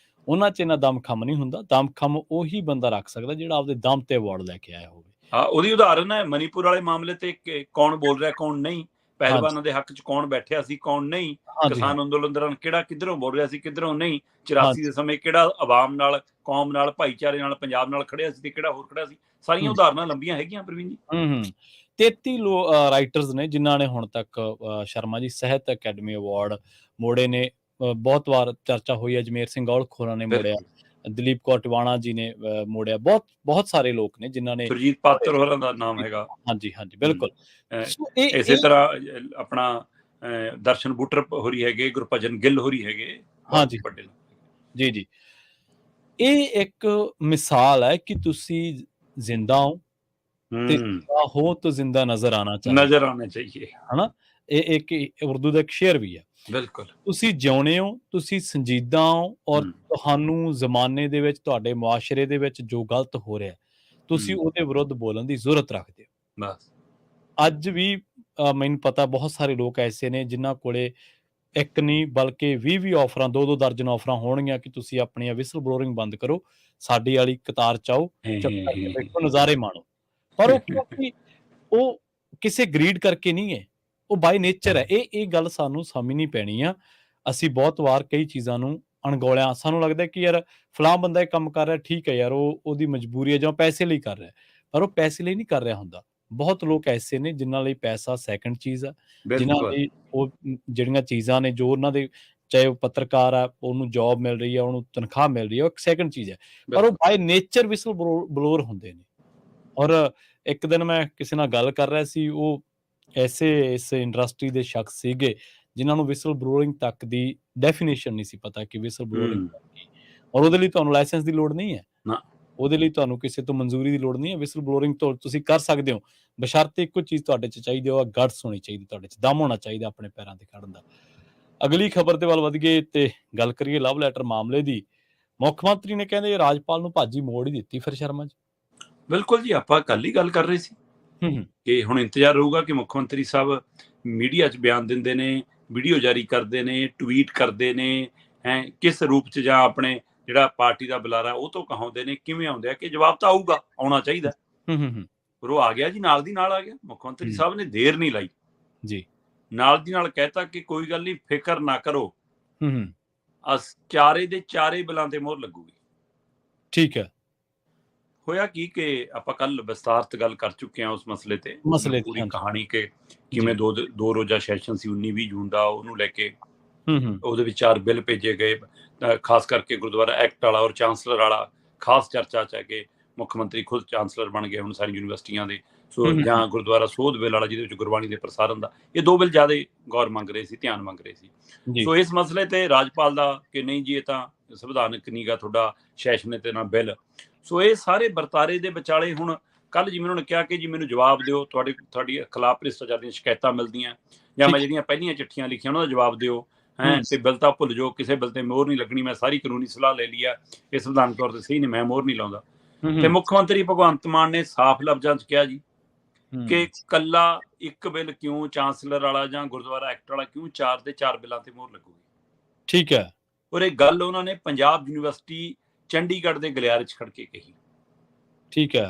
S1: ਉਹਨਾਂ 'ਚ ਇੰਨਾ ਦਮਖਮ ਨਹੀਂ ਹੁੰਦਾ। ਦਮਖਮ ਉਹੀ ਬੰਦਾ ਰੱਖ ਸਕਦਾ ਜਿਹੜਾ ਆਪਦੇ ਦਮ ਤੇ ਅਵਾਰਡ ਲੈ ਕੇ ਆਇਆ ਹੋਵੇ।
S2: ਹਾਂ, ਉਹਦੀ ਉਦਾਹਰਨ ਹੈ ਮਨੀਪੁਰ ਵਾਲੇ ਮਾਮਲੇ ਤੇ ਕੌਣ ਬੋਲ ਰਿਹਾ ਕੌਣ ਨਹੀਂ, ਪਹਿਲਵਾਨਾਂ ਦੇ ਹੱਕ 'ਚ ਕੌਣ ਬੈਠਿਆ ਸੀ ਕੌਣ ਨਹੀਂ, ਕਿਸਾਨ ਅੰਦੋਲਨ ਦੌਰਾਨ ਕਿਹੜਾ ਕਿੱਧਰੋਂ ਬੋਲ ਰਿਹਾ ਸੀ ਕਿੱਧਰੋਂ ਨਹੀਂ, 84 ਦੇ ਸਮੇਂ ਕਿਹੜਾ ਆਵਾਮ ਨਾਲ, ਕੌਮ ਨਾਲ, ਭਾਈਚਾਰੇ ਨਾਲ, ਪੰਜਾਬ ਨਾਲ ਖੜਿਆ ਸੀ ਤੇ ਕਿਹੜਾ ਹੋਰ ਖੜਿਆ ਸੀ। ਸਾਰੀਆਂ ਉਦਾਹਰਨਾਂ ਲੰਬੀਆਂ ਹੈਗੀਆਂ ਪ੍ਰਵੀਨ ਜੀ।
S1: 33 ਰਾਈਟਰਸ ਨੇ ਜਿਨ੍ਹਾਂ ਨੇ ਹੁਣ ਤੱਕ ਸ਼ਰਮਾ ਜੀ ਸਾਹਿਤ ਅਕੈਡਮੀ ਅਵਾਰਡ ਮੋੜੇ ਨੇ। ਬਹੁਤ ਵਾਰ ਚਰਚਾ ਹੋਈ ਹੈ, ਅਜਮੇਰ ਸਿੰਘ ਔਲਖ ਹੋਰਾਂ ਨੇ ਮੋੜਿਆ, ਦਲੀਪ ਕੌਰ ਟਿਵਾਣਾ ਜੀ ਨੇ ਮੋੜਿਆ, ਬਹੁਤ ਸਾਰੇ ਲੋਕ ਨੇ ਜਿਨ੍ਹਾਂ ਨੇ।
S2: ਸੁਰਜੀਤ ਪਾਤਰ ਹੋਰਾਂ ਦਾ ਨਾਮ ਹੈਗਾ।
S1: ਹਾਂਜੀ, ਬਿਲਕੁਲ।
S2: ਇਸੇ ਤਰ੍ਹਾਂ ਆਪਣਾ ਦਰਸ਼ਨ ਬੁੱਟਰ ਹੋਰੀ ਹੈਗੇ, ਗੁਰਭਜਨ ਗਿੱਲ ਹੋਰੀ ਹੈਗੇ।
S1: ਹਾਂਜੀ, ਜੀ। ਇਹ ਇੱਕ ਮਿਸਾਲ ਹੈ ਕਿ ਤੁਸੀਂ ਜ਼ਿੰਦਾ ਹੋ ਤੇ ਜ਼ਿੰਦਾ ਹੋ ਤਾਂ ਜ਼ਿੰਦਾ ਨਜ਼ਰ ਆਣਾ
S2: ਚਾਹੀਏ,
S1: ਹਨਾ। ਇਹ ਇੱਕ ਉਰਦੂ ਦਾ ਇੱਕ ਸ਼ੇਅਰ ਵੀ ਹੈ।
S2: ਬਿਲਕੁਲ,
S1: ਤੁਸੀਂ ਜਿਉਣੇ ਹੋ, ਤੁਸੀਂ ਸੰਜੀਦਾ ਹੋ ਔਰ ਤੁਹਾਨੂੰ ਜ਼ਮਾਨੇ ਦੇ ਵਿੱਚ, ਤੁਹਾਡੇ ਮੁਆਸ਼ਰੇ ਦੇ ਵਿੱਚ ਜੋ ਗਲਤ ਹੋ ਰਿਹਾ, ਤੁਸੀਂ ਉਹਦੇ ਵਿਰੁੱਧ ਬੋਲਣ ਦੀ ਜ਼ਰੂਰਤ ਰੱਖਦੇ ਹੋ।
S2: ਬਸ
S1: ਅੱਜ ਵੀ ਮੈਨੂੰ ਪਤਾ ਬਹੁਤ ਸਾਰੇ ਲੋਕ ਐਸੇ ਨੇ ਜਿਨ੍ਹਾਂ ਕੋਲੇ ਇੱਕ ਨਹੀਂ ਬਲਕਿ 20 ਆਫਰਾਂ, 2 ਦਰਜਨ ਆਫਰਾਂ ਹੋਣਗੀਆਂ ਕਿ ਤੁਸੀਂ ਆਪਣੀ ਵਿਸਲ ਬਲੋਰਿੰਗ ਬੰਦ ਕਰੋ, ਸਾਡੀ ਵਾਲੀ ਕਤਾਰ 'ਚ ਆਓ, ਚੁੱਪ ਕਰਕੇ ਬੈਠੋ, ਨਜ਼ਾਰੇ ਮਾਣੋ। ਪਰ ਉਹ ਕਿਉਂਕਿ ਉਹ ਕਿਸੇ ਗਰੀਡ ਕਰਕੇ ਨਹੀਂ ਹੈ, ਉਹ ਬਾਈ ਨੇਚਰ ਹੈ। ਇਹ ਗੱਲ ਸਾਨੂੰ ਸਮਝਣੀ ਪੈਣੀ ਆ। ਅਸੀਂ ਬਹੁਤ ਵਾਰ ਕਈ ਚੀਜ਼ਾਂ ਨੂੰ ਅਣਗੌਲਿਆ, ਸਾਨੂੰ ਲੱਗਦਾ ਕਿ ਯਾਰ ਫਲਾਂ ਬੰਦਾ ਇਹ ਕੰਮ ਕਰ ਰਿਹਾ, ਠੀਕ ਹੈ ਯਾਰ, ਉਹਦੀ ਮਜਬੂਰੀ ਹੈ ਜਾਂ ਪੈਸੇ ਲਈ ਕਰ ਰਿਹਾ, ਪਰ ਉਹ ਪੈਸੇ ਲਈ ਨਹੀਂ ਕਰ ਰਿਹਾ ਹੁੰਦਾ। ਬਹੁਤ ਲੋਕ ਐਸੇ ਨੇ ਜਿਨ੍ਹਾਂ ਲਈ ਪੈਸਾ ਸੈਕੰਡ ਚੀਜ਼ ਆ, ਜਿਨ੍ਹਾਂ ਲਈ ਉਹ ਜਿਹੜੀਆਂ ਚੀਜ਼ਾਂ ਨੇ, ਜੋ ਉਹਨਾਂ ਦੇ, ਚਾਹੇ ਉਹ ਪੱਤਰਕਾਰ ਆ, ਉਹਨੂੰ ਜੌਬ ਮਿਲ ਰਹੀ ਹੈ, ਉਹਨੂੰ ਤਨਖਾਹ ਮਿਲ ਰਹੀ ਹੈ, ਉਹ ਇੱਕ ਸੈਕੰਡ ਚੀਜ਼ ਹੈ, ਪਰ ਉਹ ਬਾਏ ਨੇਚਰ ਵਿਸਲ ਬਲੋਅਰ ਹੁੰਦੇ ਨੇ। ਔਰ ਇੱਕ ਦਿਨ ਮੈਂ ਕਿਸੇ ਨਾਲ ਗੱਲ ਕਰ ਰਿਹਾ ਸੀ, ਉਹ ਇਸ ਇੰਡਸਟਰੀ ਦੇ ਸ਼ਖਸ ਸੀਗੇ ਜਿਨ੍ਹਾਂ ਨੂੰ ਵਿਸਲ ਬਲੋਇੰਗ ਤੱਕ ਦੀ ਡੈਫੀਨੇਸ਼ਨ ਨਹੀਂ ਸੀ ਪਤਾ ਕਿ ਵਿਸਲ ਬਲੋਇੰਗ ਕੀ, ਔਰ ਉਹਦੇ ਲਈ ਤੁਹਾਨੂੰ ਲਾਇਸੈਂਸ ਦੀ ਲੋੜ ਨਹੀਂ ਹੈ, ਉਹਦੇ ਲਈ ਤੁਹਾਨੂੰ ਕਿਸੇ ਤੋਂ ਮਨਜ਼ੂਰੀ ਦੀ ਲੋੜ ਨਹੀਂ ਹੈ। ਵਿਸਲ ਬਲੋਇੰਗ ਤੋਂ ਤੁਸੀਂ ਕਰ ਸਕਦੇ ਹੋ, ਬਸ਼ਰਤੇ ਇੱਕੋ ਚੀਜ਼ ਤੁਹਾਡੇ 'ਚ ਚਾਹੀਦੀ, ਉਹ ਗਟਸ ਹੋਣੀ ਚਾਹੀਦੀ, ਤੁਹਾਡੇ 'ਚ ਦਮ ਹੋਣਾ ਚਾਹੀਦਾ ਆਪਣੇ ਪੈਰਾਂ ਤੇ ਖੜਨ ਦਾ। ਅਗਲੀ ਖਬਰ ਦੇ ਵੱਲ ਵਧ ਗਏ ਤੇ ਗੱਲ ਕਰੀਏ ਲਵ ਲੈਟਰ ਮਾਮਲੇ ਦੀ। ਮੁੱਖ ਮੰਤਰੀ ਨੇ ਕਹਿੰਦੇ ਰਾਜਪਾਲ ਨੂੰ ਭਾਜੀ ਮੋੜ ਹੀ ਦਿੱਤੀ ਫਿਰ ਸ਼ਰਮਾ ਜੀ।
S2: ਬਿਲਕੁਲ ਜੀ, ਆਪਾਂ ਕੱਲ ਹੀ ਗੱਲ ਕਰ ਰਹੇ ਸੀ ਕਿ ਹੁਣ ਇੰਤਜ਼ਾਰ ਰਹੂਗਾ ਕਿ ਮੁੱਖ ਮੰਤਰੀ ਸਾਹਿਬ ਮੀਡੀਆ 'ਚ ਬਿਆਨ ਦਿੰਦੇ ਨੇ, ਵੀਡੀਓ ਜਾਰੀ ਕਰਦੇ ਨੇ, ਟਵੀਟ ਕਰਦੇ ਨੇ, ਕਿਸ ਰੂਪ 'ਚ, ਜਾਂ ਆਪਣੇ ਜਿਹੜਾ ਪਾਰਟੀ ਦਾ ਬੁਲਾਰਾ ਉਹ ਤੋਂ ਕਹਾਉਂਦੇ ਨੇ, ਕਿਵੇਂ ਆਉਂਦੇ ਆ, ਕਿ ਜਵਾਬ ਤਾਂ ਆਊਗਾ, ਆਉਣਾ ਚਾਹੀਦਾ। ਪਰ ਉਹ ਆ ਗਿਆ ਜੀ, ਨਾਲ ਦੀ ਨਾਲ ਆ ਗਿਆ। ਮੁੱਖ ਮੰਤਰੀ ਸਾਹਿਬ ਨੇ ਦੇਰ ਨਹੀਂ ਲਾਈ
S1: ਜੀ, ਨਾਲ
S2: ਦੀ ਨਾਲ ਕਹਿਤਾ ਕਿ ਕੋਈ ਗੱਲ ਨਹੀਂ, ਫਿਕਰ ਨਾ ਕਰੋ, ਚਾਰੇ ਦੇ ਚਾਰੇ ਬਿੱਲਾਂ ਤੇ ਮੋਹਰ ਲੱਗੂਗੀ।
S1: ਠੀਕ ਹੈ।
S2: ਹੋਇਆ ਕੀ ਕਿ ਆਪਾਂ ਕੱਲ ਵਿਸਤਾਰਤ ਗੱਲ ਕਰ ਚੁੱਕੇ ਹਾਂ ਉਸ ਮਸਲੇ ਤੇ, ਪੂਰੀ ਕਹਾਣੀ ਕਿ ਕਿਵੇਂ ਦੋ ਰੋਜ਼ਾ ਸੈਸ਼ਨ ਸੀ 19-20 ਜੂਨ ਦਾ, ਉਹਨੂੰ ਲੈ ਕੇ ਉਹਦੇ ਵਿੱਚ 4 ਬਿੱਲ ਭੇਜੇ ਗਏ, ਖਾਸ ਕਰਕੇ ਗੁਰਦੁਆਰਾ ਐਕਟ ਵਾਲਾ ਔਰ ਚਾਂਸਲਰ ਵਾਲਾ ਖਾਸ ਚਰਚਾ 'ਚ ਹੈ ਕਿ ਮੁੱਖ ਮੰਤਰੀ ਖੁਦ ਚਾਂਸਲਰ ਬਣ ਗਏ ਹੁਣ ਸਾਰੀ ਯੂਨੀਵਰਸਿਟੀਆਂ ਦੇ। ਸੋ ਜਾਂ ਗੁਰਦੁਆਰਾ ਸੋਧ ਬਿੱਲ ਵਾਲਾ ਜਿਹਦੇ ਵਿੱਚ ਗੁਰਬਾਣੀ ਦੇ ਪ੍ਰਸਾਰਨ ਦਾ, ਇਹ 2 ਬਿੱਲ ਜ਼ਿਆਦਾ ਗੌਰ ਮੰਗ ਰਹੇ ਸੀ, ਧਿਆਨ ਮੰਗ ਰਹੇ ਸੀ। ਸੋ ਇਸ ਮਸਲੇ ਤੇ ਰਾਜਪਾਲ ਦਾ ਕਿ ਨਹੀਂ ਜੀ, ਇਹ ਤਾਂ ਸੰਵਿਧਾਨਕ ਨੀਗਾ ਤੁਹਾਡਾ ਸੈਸ਼ਨ ਤੇ ਨਾ ਬਿੱਲ। ਸੋ ਇਹ ਸਾਰੇ ਵਰਤਾਰੇ ਦੇ ਵਿਚਾਲੇ ਹੁਣ ਕੱਲ ਜਿਵੇਂ ਉਹਨਾਂ ਨੇ ਕਿਹਾ ਕਿ ਜੀ ਮੈਨੂੰ ਜਵਾਬ ਦਿਓ, ਤੁਹਾਡੀ ਖਿਲਾਫ ਭ੍ਰਿਸ਼ਟਾਚਾਰ ਦੀਆਂ ਸ਼ਿਕਾਇਤਾਂ ਮਿਲਦੀਆਂ, ਜਾਂ ਮੈਂ ਜਿਹੜੀਆਂ ਪਹਿਲੀਆਂ ਚਿੱਠੀਆਂ ਲਿਖੀਆਂ ਉਹਨਾਂ ਦਾ ਜਵਾਬ ਦਿਓ, ਤੇ ਬਿੱਲ ਤਾਂ ਭੁੱਲ ਜਾਓ, ਕਿਸੇ ਬਿੱਲ ਤੇ ਮੋਹਰ ਨਹੀਂ ਲੱਗਣੀ, ਮੈਂ ਸਾਰੀ ਕਾਨੂੰਨੀ ਸਲਾਹ ਲੈ ਲਈ ਆ, ਇਹ ਸੰਵਿਧਾਨਕ ਤੌਰ ਤੇ ਸਹੀ ਨੇ, ਮੈਂ ਮੋਹਰ ਨਹੀਂ ਲਾਉਂਦਾ। ਤੇ ਮੁੱਖ ਮੰਤਰੀ ਭਗਵੰਤ ਮਾਨ ਨੇ ਸਾਫ਼ ਲਫ਼ਜ਼ਾਂ 'ਚ ਕਿਹਾ ਜੀ ਕਿ ਕੱਲਾ ਇੱਕ ਬਿੱਲ ਕਿਉਂ, ਚਾਂਸਲਰ ਵਾਲਾ ਜਾਂ ਗੁਰਦੁਆਰਾ ਐਕਟ ਵਾਲਾ ਕਿਉਂ, 4 ਦੇ 4 ਬਿੱਲਾਂ ਤੇ ਮੋਹਰ ਲੱਗੂਗੀ।
S1: ਠੀਕ ਹੈ।
S2: ਔਰ ਇਹ ਗੱਲ ਉਹਨਾਂ ਨੇ ਪੰਜਾਬ ਯੂਨੀਵਰਸਿਟੀ ਚੰਡੀਗੜ੍ਹ ਦੇ ਗਲਿਆਰੇ 'ਚ ਖੜ ਕੇ ਕਹੀ। ਠੀਕ ਹੈ।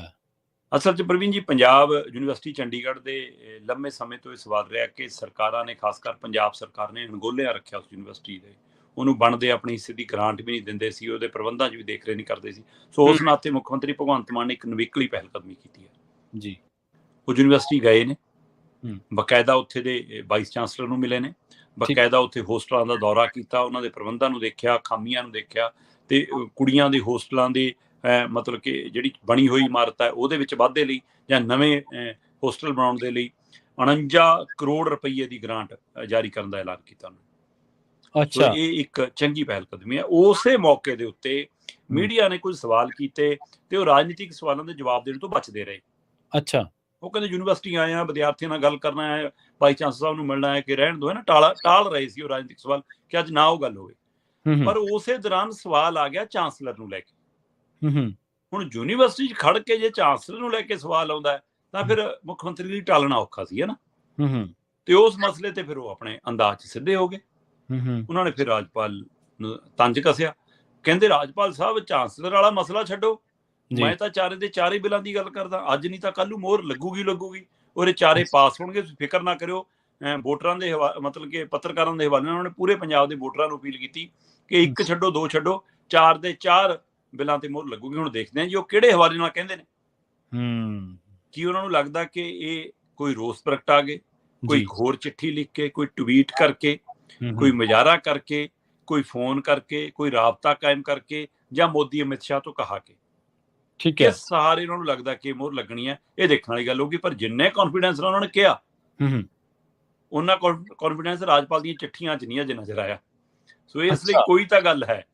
S2: ਅਸਲ 'ਚ ਪ੍ਰਵੀਨ ਜੀ, ਪੰਜਾਬ ਯੂਨੀਵਰਸਿਟੀ ਚੰਡੀਗੜ੍ਹ ਦੇ ਲੰਮੇ ਸਮੇਂ ਤੋਂ ਇਹ ਸਵਾਲ ਰਿਹਾ ਕਿ ਸਰਕਾਰਾਂ ਨੇ, ਖਾਸ ਕਰ ਪੰਜਾਬ ਸਰਕਾਰ ਨੇ ਅਣਗੌਲਿਆ ਰੱਖਿਆ ਉਸ ਯੂਨੀਵਰਸਿਟੀ ਦੇ, ਉਹਨੂੰ ਬਣਦੇ ਆਪਣੀ ਹਿੱਸੇ ਦੀ ਗ੍ਰਾਂਟ ਵੀ ਨਹੀਂ ਦਿੰਦੇ ਸੀ, ਉਹਦੇ ਪ੍ਰਬੰਧਾਂ 'ਚ ਵੀ ਦੇਖ ਰਹੇ ਨਹੀਂ ਕਰਦੇ ਸੀ। ਸੋ ਉਸ ਨਾਤੇ ਮੁੱਖ ਮੰਤਰੀ ਭਗਵੰਤ ਮਾਨ ਨੇ ਇੱਕ ਨਵੀਕਲੀ ਪਹਿਲ ਕਦਮੀ ਕੀਤੀ ਹੈ ਜੀ। ਉਹ ਯੂਨੀਵਰਸਿਟੀ ਗਏ ਨੇ, ਬਕਾਇਦਾ ਉੱਥੇ ਦੇ ਵਾਈਸ ਚਾਂਸਲਰ ਨੂੰ ਮਿਲੇ ਨੇ, ਬਕਾਇਦਾ ਉੱਥੇ ਹੋਸਟਲਾਂ ਦਾ ਦੌਰਾ ਕੀਤਾ, ਉਹਨਾਂ ਦੇ ਪ੍ਰਬੰਧਾਂ ਨੂੰ ਦੇਖਿਆ, ਖਾਮੀਆਂ ਨੂੰ ਦੇਖਿਆ, ਤੇ ਕੁੜੀਆਂ ਦੇ ਹੋਸਟਲਾਂ ਦੀ ਮਤਲਬ ਕਿ ਜਿਹੜੀ ਬਣੀ ਹੋਈ ਇਮਾਰਤ ਹੈ ਉਹਦੇ ਵਿੱਚ ਵਾਧੇ ਲਈ ਜਾਂ ਨਵੇਂ ਹੋਸਟਲ ਬਣਾਉਣ ਦੇ ਲਈ 49 ਕਰੋੜ ਰੁਪਈਏ ਦੀ ਗ੍ਰਾਂਟ ਜਾਰੀ ਕਰਨ ਦਾ ਐਲਾਨ ਕੀਤਾ ਉਹਨੇ। ਸੋ ਇਹ ਇੱਕ ਚੰਗੀ ਪਹਿਲ ਕਦਮੀ ਹੈ। ਉਸੇ ਮੌਕੇ ਦੇ ਉੱਤੇ ਮੀਡੀਆ ਨੇ ਕੁਝ ਸਵਾਲ ਕੀਤੇ ਤੇ ਉਹ ਰਾਜਨੀਤਿਕ ਸਵਾਲਾਂ ਦੇ ਜਵਾਬ ਦੇਣ ਤੋਂ ਬਚਦੇ ਰਹੇ। ਉਹ ਕਹਿੰਦੇ ਯੂਨੀਵਰਸਿਟੀ ਆਏ ਆ, ਵਿਦਿਆਰਥੀਆਂ ਨਾਲ ਗੱਲ ਕਰਨਾ ਹੈ, ਵਾਈਸ ਚਾਂਸਲਰ ਸਾਹਿਬ ਨੂੰ ਮਿਲਣਾ ਹੈ, ਕਿ ਰਹਿਣ ਦੋ, ਹੈ ਨਾ, ਟਾਲ ਰਹੇ ਸੀ ਉਹ ਰਾਜਨੀਤਿਕ ਸਵਾਲ ਕਿ ਅੱਜ ਨਾ ਉਹ ਗੱਲ ਹੋਵੇ। ਪਰ ਉਸੇ ਦੌਰਾਨ ਸਵਾਲ ਆ ਗਿਆ ਚਾਂਸਲਰ ਨੂੰ ਲੈ ਕੇ। ਹੁਣ ਯੂਨੀਵਰਸਿਟੀ 'ਚ ਖੜ ਕੇ ਜੇ ਚਾਂਸਲਰ ਨੂੰ ਲੈ ਕੇ ਸਵਾਲ ਆਉਂਦਾ ਹੈ ਤਾਂ ਫਿਰ ਮੁੱਖ ਮੰਤਰੀ ਲਈ ਟਾਲਣਾ ਔਖਾ ਸੀ, ਹੈ ਨਾ। ਤੇ ਉਸ ਮਸਲੇ ਤੇ ਫਿਰ ਉਹ ਆਪਣੇ ਅੰਦਾਜ਼ 'ਚ ਸਿੱਧੇ ਹੋ ਗਏ। ਉਹਨਾਂ ਨੇ ਫਿਰ ਰਾਜਪਾਲ ਨੂੰ ਤੰਜ ਕੱਸਿਆ, ਕਹਿੰਦੇ ਰਾਜਪਾਲ ਸਾਹਿਬ ਚਾਂਸਲਰ ਵਾਲਾ ਮਸਲਾ ਛੱਡੋ, ਮੈਂ ਤਾਂ ਚਾਰੇ ਦੇ ਚਾਰੇ ਬਿੱਲਾਂ ਦੀ ਗੱਲ ਕਰਦਾ, ਅੱਜ ਨਹੀਂ ਤਾਂ ਕੱਲ ਨੂੰ ਮੋਹਰ ਲੱਗੂਗੀ। ਉਹਦੇ ਚਾਰੇ ਪਾਸ ਹੋਣਗੇ, ਤੁਸੀਂ ਫਿਕਰ ਨਾ ਕਰਿਓ। ਵੋਟਰਾਂ ਦੇ ਮਤਲਬ ਕਿ ਪੱਤਰਕਾਰਾਂ ਦੇ ਹਵਾਲੇ ਨਾਲ ਉਹਨਾਂ ਨੇ ਪੂਰੇ ਪੰਜਾਬ ਦੇ ਵੋਟਰਾਂ ਨੂੰ ਅਪੀਲ ਕੀਤੀ ਕਿ ਇੱਕ ਛੱਡੋ, ਦੋ ਛੱਡੋ, ਚਾਰ ਦੇ ਚਾਰ ਬਿੱਲਾਂ ਤੇ ਮੋਹਰ ਲੱਗੂਗੀ। ਹੁਣ ਦੇਖਦੇ ਹਾਂ ਜੀ ਉਹ ਕਿਹੜੇ ਹਵਾਲੇ ਨਾਲ ਕਹਿੰਦੇ ਨੇ। ਕੀ ਉਹਨਾਂ ਨੂੰ ਲੱਗਦਾ ਕਿ ਇਹ ਕੋਈ ਰੋਸ ਪ੍ਰਗਟਾ ਕੇ, ਕੋਈ ਹੋਰ ਚਿੱਠੀ ਲਿਖ ਕੇ, ਕੋਈ ਟਵੀਟ ਕਰਕੇ, ਕੋਈ ਮੁਜ਼ਾਹਰਾ ਕਰਕੇ, ਕੋਈ ਫੋਨ ਕਰਕੇ, ਕੋਈ ਰਾਬਤਾ ਕਾਇਮ ਕਰਕੇ, ਜਾਂ ਮੋਦੀ ਅਮਿਤ ਸ਼ਾਹ ਤੋਂ ਕਹਾ ਕੇ, ਕਿਸ ਸਹਾਰੇ ਉਹਨਾਂ ਨੂੰ ਲੱਗਦਾ ਕਿ ਮੋਹਰ ਲੱਗਣੀ ਹੈ? ਇਹ ਦੇਖਣ ਵਾਲੀ ਗੱਲ ਹੋਊਗੀ। ਪਰ ਜਿੰਨੇ ਕੌਨਫੀਡੈਂਸ ਨਾਲ ਉਹਨਾਂ ਨੇ ਕਿਹਾ, ਉਹਨਾਂ ਕੌਨਫੀਡੈਂਸ ਰਾਜਪਾਲ ਦੀਆਂ ਚਿੱਠੀਆਂ 'ਚ ਨਹੀਂ ਅਜੇ ਨਜ਼ਰ ਆਇਆ। ਸੋ ਇਸ ਲਈ ਕੋਈ ਤਾਂ ਗੱਲ ਹੈ।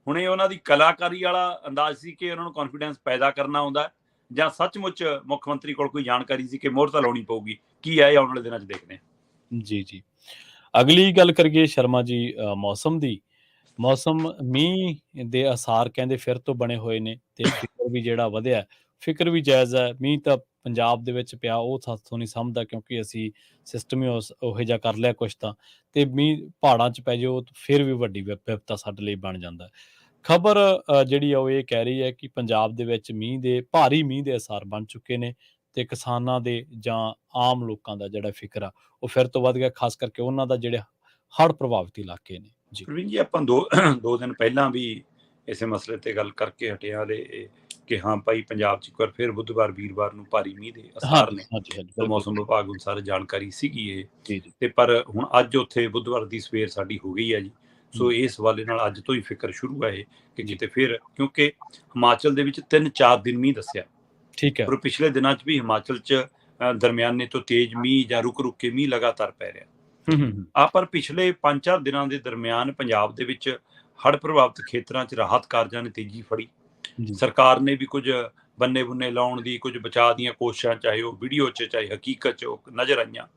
S2: ਹੁਣ ਇਹ ਉਹਨਾਂ ਦੀ ਕਲਾਕਾਰੀ ਵਾਲਾ ਅੰਦਾਜ਼ ਸੀ ਕਿ ਉਹਨਾਂ ਨੂੰ ਕੌਨਫੀਡੈਂਸ ਪੈਦਾ ਕਰਨਾ ਆਉਂਦਾ, ਜਾਂ ਸੱਚਮੁੱਚ ਮੁੱਖ ਮੰਤਰੀ ਕੋਲ ਕੋਈ ਜਾਣਕਾਰੀ ਸੀ ਕਿ ਮੋਹਰ ਤਾਂ ਲਾਉਣੀ ਪਊਗੀ। ਕੀ ਹੈ, ਆਉਣ ਵਾਲੇ ਦਿਨਾਂ 'ਚ ਦੇਖਦੇ ਹਾਂ।
S1: ਜੀ। ਅਗਲੀ ਗੱਲ ਕਰੀਏ ਸ਼ਰਮਾ ਜੀ ਮੌਸਮ ਦੀ। ਮੌਸਮ ਮੀਂਹ ਦੇ ਆਸਾਰ ਕਹਿੰਦੇ ਫਿਰ ਤੋਂ ਬਣੇ ਹੋਏ ਨੇ ਤੇ ਫਿਕਰ ਵੀ ਜਿਹੜਾ ਵਧਿਆ। ਫਿਕਰ ਵੀ ਜਾਇਜ਼ ਹੈ। ਮੀਂਹ ਤਾਂ ਪੰਜਾਬ ਦੇ ਵਿੱਚ ਪਿਆ, ਉਹ ਸਾਥੋਂ ਨਹੀਂ ਸਮਝਦਾ, ਕਿਉਂਕਿ ਅਸੀਂ ਸਿਸਟਮ ਹੀ ਉਹੋ ਜਿਹਾ ਕਰ ਲਿਆ ਕੁਛ ਤਾਂ। ਤੇ ਮੀਂਹ ਪਹਾੜਾਂ 'ਚ ਪੈ ਜਾਓ ਫਿਰ ਵੀ ਵੱਡੀ ਵਿਪਤਾ ਸਾਡੇ ਲਈ ਬਣ ਜਾਂਦਾ। ਖਬਰ ਜਿਹੜੀ ਆ ਉਹ ਇਹ ਕਹਿ ਰਹੀ ਹੈ ਕਿ ਪੰਜਾਬ ਦੇ ਵਿੱਚ ਭਾਰੀ ਮੀਂਹ ਦੇ ਆਸਾਰ ਬਣ ਚੁੱਕੇ ਨੇ ਤੇ ਕਿਸਾਨਾਂ ਦੇ ਜਾਂ ਆਮ ਲੋਕਾਂ ਦਾ ਜਿਹੜਾ ਫਿਕਰ ਆ ਉਹ ਫਿਰ ਤੋਂ ਵੱਧ ਗਿਆ, ਖਾਸ ਕਰਕੇ ਉਹਨਾਂ ਦਾ ਜਿਹੜੇ ਹੜ੍ਹ ਪ੍ਰਭਾਵਿਤ ਇਲਾਕੇ ਨੇ।
S2: ਪ੍ਰਵੀਨ ਜੀ, ਆਪਾਂ ਦੋ ਦਿਨ ਪਹਿਲਾਂ ਵੀ ਇਸੇ ਮਸਲੇ ਤੇ ਗੱਲ ਕਰਕੇ ਹਟਿਆ ਦੇ ਕਿ ਹਾਂ ਭਾਈ, ਪੰਜਾਬ 'ਚ ਇੱਕ ਵਾਰ ਫਿਰ ਬੁੱਧਵਾਰ ਵੀਰਵਾਰ ਨੂੰ ਭਾਰੀ ਮੀਂਹ ਦੇ ਅਸਾਰ ਨੇ। ਮੌਸਮ ਵਿਭਾਗ ਅਨੁਸਾਰ ਜਾਣਕਾਰੀ ਸੀਗੀ ਇਹ। ਤੇ ਪਰ ਹੁਣ ਅੱਜ ਉੱਥੇ ਬੁੱਧਵਾਰ ਦੀ ਸਵੇਰ ਸਾਡੀ ਹੋ ਗਈ ਹੈ ਜੀ। ਸੋ ਇਸ ਹਵਾਲੇ ਨਾਲ ਅੱਜ ਤੋਂ ਹੀ ਫਿਕਰ ਸ਼ੁਰੂ ਹੈ ਕਿ ਕਿਤੇ ਫਿਰ, ਕਿਉਂਕਿ ਹਿਮਾਚਲ ਦੇ ਵਿੱਚ 3-4 ਦਿਨ ਮੀਂਹ ਦੱਸਿਆ। ਪਰ ਪਿਛਲੇ ਦਿਨਾਂ 'ਚ ਵੀ ਹਿਮਾਚਲ 'ਚ ਦਰਮਿਆਨੇ ਤੋਂ ਤੇਜ਼ ਮੀਂਹ ਜਾਂ ਰੁਕ ਕੇ ਮੀਂਹ ਲਗਾਤਾਰ ਪੈ ਰਿਹਾ। ਪਰ ਪਿਛਲੇ 5-4 ਦਿਨਾਂ ਦੇ ਦਰਮਿਆਨ ਪੰਜਾਬ ਦੇ ਵਿੱਚ ਹੜ੍ਹ ਪ੍ਰਭਾਵਿਤ ਖੇਤਰਾਂ 'ਚ ਰਾਹਤ ਕਾਰਜਾਂ ਨੇ ਤੇਜ਼ੀ ਫੜੀ। ਸਰਕਾਰ ਨੇ ਵੀ ਕੁਝ ਬੰਨੇ ਬੁੰਨੇ ਲਾਉਣ ਦੀ, ਕੁਝ ਬਚਾਅ ਦੀਆਂ ਕੋਸ਼ਿਸ਼ਾਂ, ਚਾਹੇ ਉਹ ਵੀਡੀਓ 'ਚ ਚਾਹੇ ਹਕੀਕਤ 'ਚ, ਉਹ ਨਜ਼ਰ ਆਈਆਂ।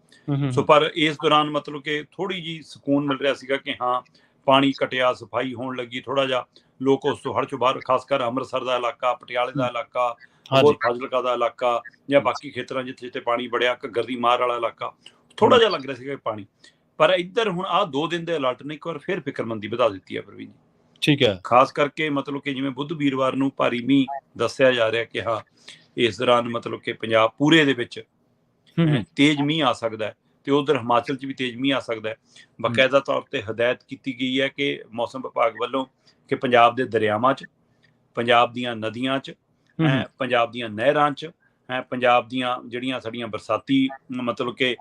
S2: ਸੋ ਪਰ ਇਸ ਦੌਰਾਨ ਮਤਲਬ ਕਿ ਥੋੜੀ ਜਿਹੀ ਸਕੂਨ ਮਿਲ ਰਿਹਾ ਸੀਗਾ ਕਿ ਹਾਂ, ਪਾਣੀ ਘਟਿਆ, ਸਫਾਈ ਹੋਣ ਲੱਗੀ, ਥੋੜਾ ਜਿਹਾ ਲੋਕ ਉਸ ਤੋਂ ਹੜ੍ਹ 'ਚੋਂ ਬਾਹਰ, ਖਾਸ ਕਰ ਅੰਮ੍ਰਿਤਸਰ ਦਾ ਇਲਾਕਾ, ਪਟਿਆਲੇ ਦਾ ਇਲਾਕਾ, ਹੋਰ ਫਾਜ਼ਿਲਕਾ ਦਾ ਇਲਾਕਾ, ਜਾਂ ਬਾਕੀ ਖੇਤਰਾਂ ਜਿੱਥੇ ਜਿੱਥੇ ਪਾਣੀ ਵੜਿਆ, ਘੱਗਰ ਦੀ ਮਾਰ ਵਾਲਾ ਇਲਾਕਾ, ਥੋੜਾ ਜਿਹਾ ਲੱਗ ਰਿਹਾ ਸੀਗਾ ਪਾਣੀ। ਪਰ ਇੱਧਰ ਹੁਣ ਆਹ 2 ਦਿਨ ਦੇ ਅਲਰਟ ਨੇ ਇੱਕ ਵਾਰ ਫਿਰ ਫਿਕਰਮੰਦੀ ਵਧਾ ਦਿੱਤੀ ਹੈ ਪ੍ਰਵੀਨ ਜੀ। ਖਾਸ ਕਰਕੇ ਮਤਲਬ ਕਿ ਜਿਵੇਂ ਬੁੱਧ ਵੀਰਵਾਰ ਨੂੰ ਭਾਰੀ ਮੀਂਹ ਦੱਸਿਆ ਜਾ ਰਿਹਾ ਕਿ ਹਾਂ, ਇਸ ਦੌਰਾਨ ਮਤਲਬ ਕਿ ਪੰਜਾਬ ਪੂਰੇ ਦੇ ਵਿੱਚ ਤੇਜ਼ ਮੀਂਹ ਆ ਸਕਦਾ ਹੈ, ਤੇ ਉਧਰ ਹਿਮਾਚਲ 'ਚ ਵੀ ਤੇਜ਼ ਮੀਂਹ ਆ ਸਕਦਾ ਹੈ। ਬਾਕਾਇਦਾ ਤੌਰ ਤੇ ਹਦਾਇਤ ਕੀਤੀ ਗਈ ਹੈ ਕਿ ਮੌਸਮ ਵਿਭਾਗ ਵੱਲੋਂ ਕਿ ਪੰਜਾਬ ਦੇ ਦਰਿਆਵਾਂ 'ਚ, ਪੰਜਾਬ ਦੀਆਂ ਨਦੀਆਂ 'ਚ, ਪੰਜਾਬ ਦੀਆਂ ਨਹਿਰਾਂ 'ਚ, ਪੰਜਾਬ ਦੀਆਂ ਜਿਹੜੀਆਂ ਸਾਡੀਆਂ ਬਰਸਾਤੀ ਮਤਲਬ ਕਿ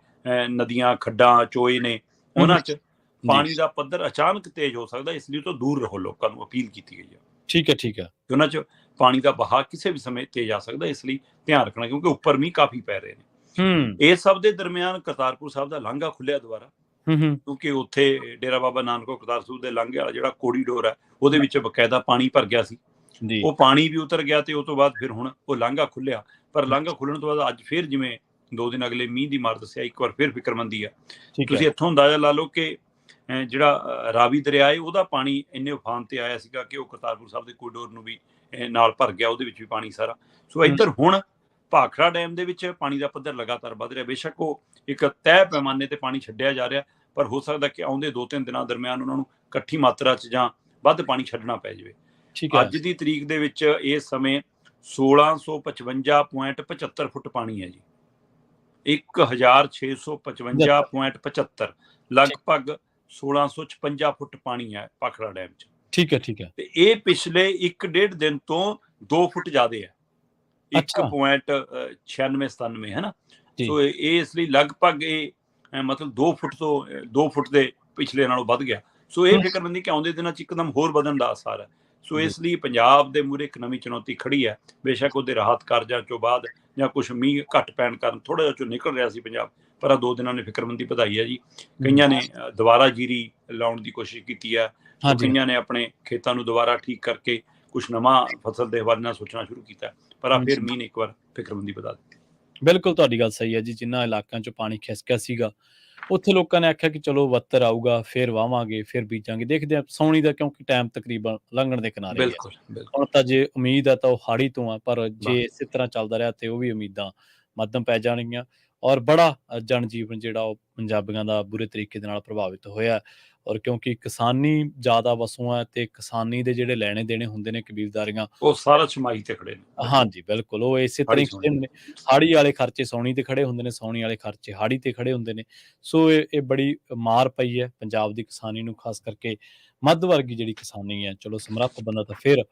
S2: ਨਦੀਆਂ, ਖੱਡਾਂ, ਚੋਏ ਨੇ, ਉਹਨਾਂ 'ਚ ਪਾਣੀ ਦਾ ਪੱਧਰ ਅਚਾਨਕ ਤੇਜ਼ ਹੋ ਸਕਦਾ। ਇਸ ਲਈ ਤੋਂ ਦੂਰ ਰਹੋ, ਲੋਕਾਂ ਨੂੰ ਅਪੀਲ ਕੀਤੀ ਗਈ ਹੈ। ਠੀਕ ਹੈ। ਉਹਨਾਂ 'ਚ ਪਾਣੀ ਦਾ ਬਹਾਅ ਕਿਸੇ ਵੀ ਸਮੇਂ ਤੇਜ਼ ਆ ਸਕਦਾ, ਇਸ ਲਈ ਧਿਆਨ ਰੱਖਣਾ, ਕਿਉਂਕਿ ਉੱਪਰ ਮੀਂਹ ਕਾਫੀ ਪੈ ਰਹੇ ਨੇ। ਇਸ ਸਭ ਦੇ ਦਰਮਿਆਨ ਕਰਤਾਰਪੁਰ ਸਾਹਿਬ ਦਾ ਲਾਂਘਾ ਖੁੱਲਿਆ ਦੁਬਾਰਾ, ਕਿਉਂਕਿ ਉੱਥੇ ਡੇਰਾ ਬਾਬਾ ਨਾਨਕ ਕਰਤਾਰ ਸਾਹਿਬ ਦੇ ਲਾਂਘੇ ਵਾਲਾ ਜਿਹੜਾ ਕੋਰੀਡੋਰ ਹੈ, ਉਹਦੇ ਵਿੱਚ ਬਕਾਇਦਾ ਪਾਣੀ ਭਰ ਗਿਆ ਸੀ। ਉਹ ਪਾਣੀ ਵੀ ਉਤਰ ਗਿਆ ਤੇ ਉਹ ਤੋਂ ਬਾਅਦ ਫਿਰ ਹੁਣ ਉਹ ਲਾਂਘਾ ਖੁੱਲਿਆ। ਪਰ ਲਾਂਘਾ ਖੁੱਲਣ ਤੋਂ ਬਾਅਦ ਅੱਜ ਫਿਰ ਜਿਵੇਂ 2 ਦਿਨ ਅਗਲੇ ਮੀਂਹ ਦੀ ਮਾਰ ਦੱਸਿਆ, ਇੱਕ ਵਾਰ ਫਿਰ ਫਿਕਰਮੰਦੀ ਆ। ਤੁਸੀਂ ਇੱਥੋਂ ਅੰਦਾਜ਼ਾ ਲਾ ਲਓ ਕਿ ਜਿਹੜਾ ਰਾਵੀ ਦਰਿਆ ਹੈ, ਉਹਦਾ ਪਾਣੀ ਇੰਨੇ ਉਫਾਨ ਤੇ ਆਇਆ ਸੀਗਾ ਕਿ ਉਹ ਕਰਤਾਰਪੁਰ ਸਾਹਿਬ ਦੇ ਕੋਰੀਡੋਰ ਨੂੰ ਵੀ ਨਾਲ ਭਰ ਗਿਆ, ਉਹਦੇ ਵਿੱਚ ਵੀ ਪਾਣੀ ਸਾਰਾ। ਸੋ ਇੱਧਰ ਹੁਣ ਭਾਖੜਾ ਡੈਮ ਦੇ ਵਿੱਚ ਪਾਣੀ ਦਾ ਪੱਧਰ ਲਗਾਤਾਰ ਵੱਧ ਰਿਹਾ। ਬੇਸ਼ੱਕ ਉਹ ਇੱਕ ਤੈਅ ਪੈਮਾਨੇ ਤੇ ਪਾਣੀ ਛੱਡਿਆ ਜਾ ਰਿਹਾ, ਪਰ ਹੋ ਸਕਦਾ ਕਿ ਆਉਂਦੇ 2-3 ਦਿਨਾਂ ਦਰਮਿਆਨ ਉਹਨਾਂ ਨੂੰ ਇਕੱਠੀ ਮਾਤਰਾ 'ਚ ਜਾਂ ਵੱਧ ਪਾਣੀ ਛੱਡਣਾ ਪੈ ਜਾਵੇ। ਅੱਜ ਦੀ ਤਰੀਕ ਦੇ ਵਿੱਚ ਇਸ ਸਮੇਂ 1655.75 ਫੁੱਟ ਪਾਣੀ ਹੈ ਜੀ। 1655.75, ਲਗਭਗ 1656 ਫੁੱਟ ਪਾਣੀ ਹੈ ਭਾਖੜਾ ਡੈਮ 'ਚ। ਠੀਕ ਹੈ। ਤੇ ਇਹ ਪਿਛਲੇ 1.5 ਦਿਨ ਤੋਂ 2 ਫੁੱਟ ਜ਼ਿਆਦਾ ਹੈ, 1.96-97 ਹੈ ਨਾ।
S1: ਜੀ
S2: ਸੋ ਇਹ ਇਸ ਲਈ ਲਗਭਗ ਇਹ ਮਤਲਬ 2 ਫੁੱਟ ਤੋਂ 2 ਫੁੱਟ ਦੇ ਪਿਛਲੇ ਨਾਲੋਂ ਵੱਧ ਗਿਆ। ਸੋ ਇਹ ਫਿਕਰਮੰਦੀ ਕਿ ਆਉਂਦੇ ਦਿਨਾਂ 'ਚ ਇੱਕਦਮ ਹੋਰ ਵਧਣ ਦਾ ਆਸਾਰ ਹੈ। ਸੋ
S1: ਜੀ
S2: ਇਸ ਲਈ ਪੰਜਾਬ ਦੇ ਮੂਹਰੇ ਇੱਕ ਨਵੀਂ ਚੁਣੌਤੀ ਖੜੀ ਹੈ। ਬੇਸ਼ੱਕ ਉਹਦੇ ਰਾਹਤ ਕਾਰਜਾਂ ਚੋਂ ਬਾਅਦ ਜਾਂ ਕੁਛ ਮੀਂਹ ਘੱਟ ਪੈਣ ਕਾਰਨ ਥੋੜ੍ਹਾ ਜਿਹਾ ਚੋਂ ਨਿਕਲ ਰਿਹਾ ਸੀ ਪੰਜਾਬ, ਪਰ 2 ਦਿਨਾਂ ਨੇ ਫਿਕਰਮੰਦੀ ਵਧਾਈ ਹੈ ਜੀ। ਕਈਆਂ ਨੇ ਦੁਬਾਰਾ ਜੀਰੀ ਲਾਉਣ ਦੀ ਕੋਸ਼ਿਸ਼ ਕੀਤੀ ਹੈ, ਸੋ
S1: ਹਾਂਜੀ
S2: ਕਈਆਂ ਨੇ ਆਪਣੇ ਖੇਤਾਂ ਨੂੰ ਦੁਬਾਰਾ ਠੀਕ ਕਰਕੇ ਕੁਛ ਨਵਾਂ ਫਸਲ ਦੇ ਹਵਾਲੇ ਨਾਲ ਸੋਚਣਾ ਸ਼ੁਰੂ ਕੀਤਾ, ਪਰ ਆ ਫਿਰ ਮੀਂਹ ਨੇ ਇੱਕ ਵਾਰ ਫਿਕਰਮੰਦੀ ਵਧਾ ਦਿੱਤੀ।
S1: ਬਿਲਕੁਲ ਤੁਹਾਡੀ ਗੱਲ ਸਹੀ ਹੈ ਜੀ। ਜਿਨ੍ਹਾਂ ਇਲਾਕਿਆਂ 'ਚ ਪਾਣੀ ਖਿਸਕਿਆ ਸੀਗਾ, ਉੱਥੇ ਲੋਕਾਂ ਨੇ ਆਖਿਆ ਕਿ ਚਲੋ ਵੱਤਰ ਆਊਗਾ, ਫਿਰ ਵਾਵਾਂਗੇ, ਫਿਰ ਬੀਜਾਂਗੇ। ਦੇਖਦੇ ਹਾਂ ਸਾਉਣੀ ਦਾ, ਕਿਉਂਕਿ ਟਾਈਮ ਤਕਰੀਬਨ ਲੰਘਣ ਦੇ ਕਿਨਾਰੇ ਹੀ ਹੈ।
S2: ਬਿਲਕੁਲ ਬਿਲਕੁਲ
S1: ਹੁਣ ਤਾਂ ਜੇ ਉਮੀਦ ਹੈ ਤਾਂ ਉਹ ਹਾੜੀ ਤੋਂ ਆ, ਪਰ ਜੇ
S2: ਵਾਹ
S1: ਇਸੇ ਤਰ੍ਹਾਂ ਚੱਲਦਾ ਰਿਹਾ ਤੇ ਉਹ ਵੀ ਉਮੀਦਾਂ ਮੱਧਮ ਪੈ ਜਾਣਗੀਆਂ। ਔਰ ਬੜਾ ਜਨਜੀਵਨ ਜਿਹੜਾ ਉਹ ਪੰਜਾਬੀਆਂ ਦਾ ਬੁਰੇ ਤਰੀਕੇ ਦੇ ਨਾਲ ਪ੍ਰਭਾਵਿਤ ਹੋਇਆ। ਔਰ ਕਿਉਂਕਿ ਕਿਸਾਨੀ ਜ਼ਿਆਦਾ ਵਸੋਂ ਹੈ ਤੇ ਕਿਸਾਨੀ ਦੇ ਜਿਹੜੇ ਲੈਣੇ ਦੇਣੇ ਹੁੰਦੇ ਨੇ, ਕਬੀਲਦਾਰੀਆਂ,
S2: ਉਹ ਸਾਰਾ ਛਮਾਈ ਤੇ ਖੜੇ ਨੇ। ਬਿਲਕੁਲ
S1: ਹਾਂਜੀ ਬਿਲਕੁਲ, ਉਹ ਇਸੇ ਤਰ੍ਹਾਂ
S2: ਹਾੜੀ
S1: ਹੀ
S2: ਸੋਣੀ
S1: ਖੜੇ ਹੁੰਦੇ ਨੇ। ਹਾੜੀ ਵਾਲੇ ਖਰਚੇ ਸਾਉਣੀ ਤੇ ਖੜੇ ਹੁੰਦੇ ਨੇ, ਸਾਉਣੀ ਵਾਲੇ ਖਰਚੇ ਹਾੜੀ ਤੇ ਖੜੇ ਹੁੰਦੇ ਨੇ। ਸੋ ਇਹ ਬੜੀ ਮਾਰ ਪਈ ਹੈ ਪੰਜਾਬ ਦੀ ਕਿਸਾਨੀ ਨੂੰ, ਖਾਸ ਕਰਕੇ ਮੱਧ ਵਰਗੀ ਜਿਹੜੀ ਕਿਸਾਨੀ ਹੈ। ਚਲੋ ਸਮਰੱਥ ਬੰਦਾ ਤਾਂ ਫਿਰ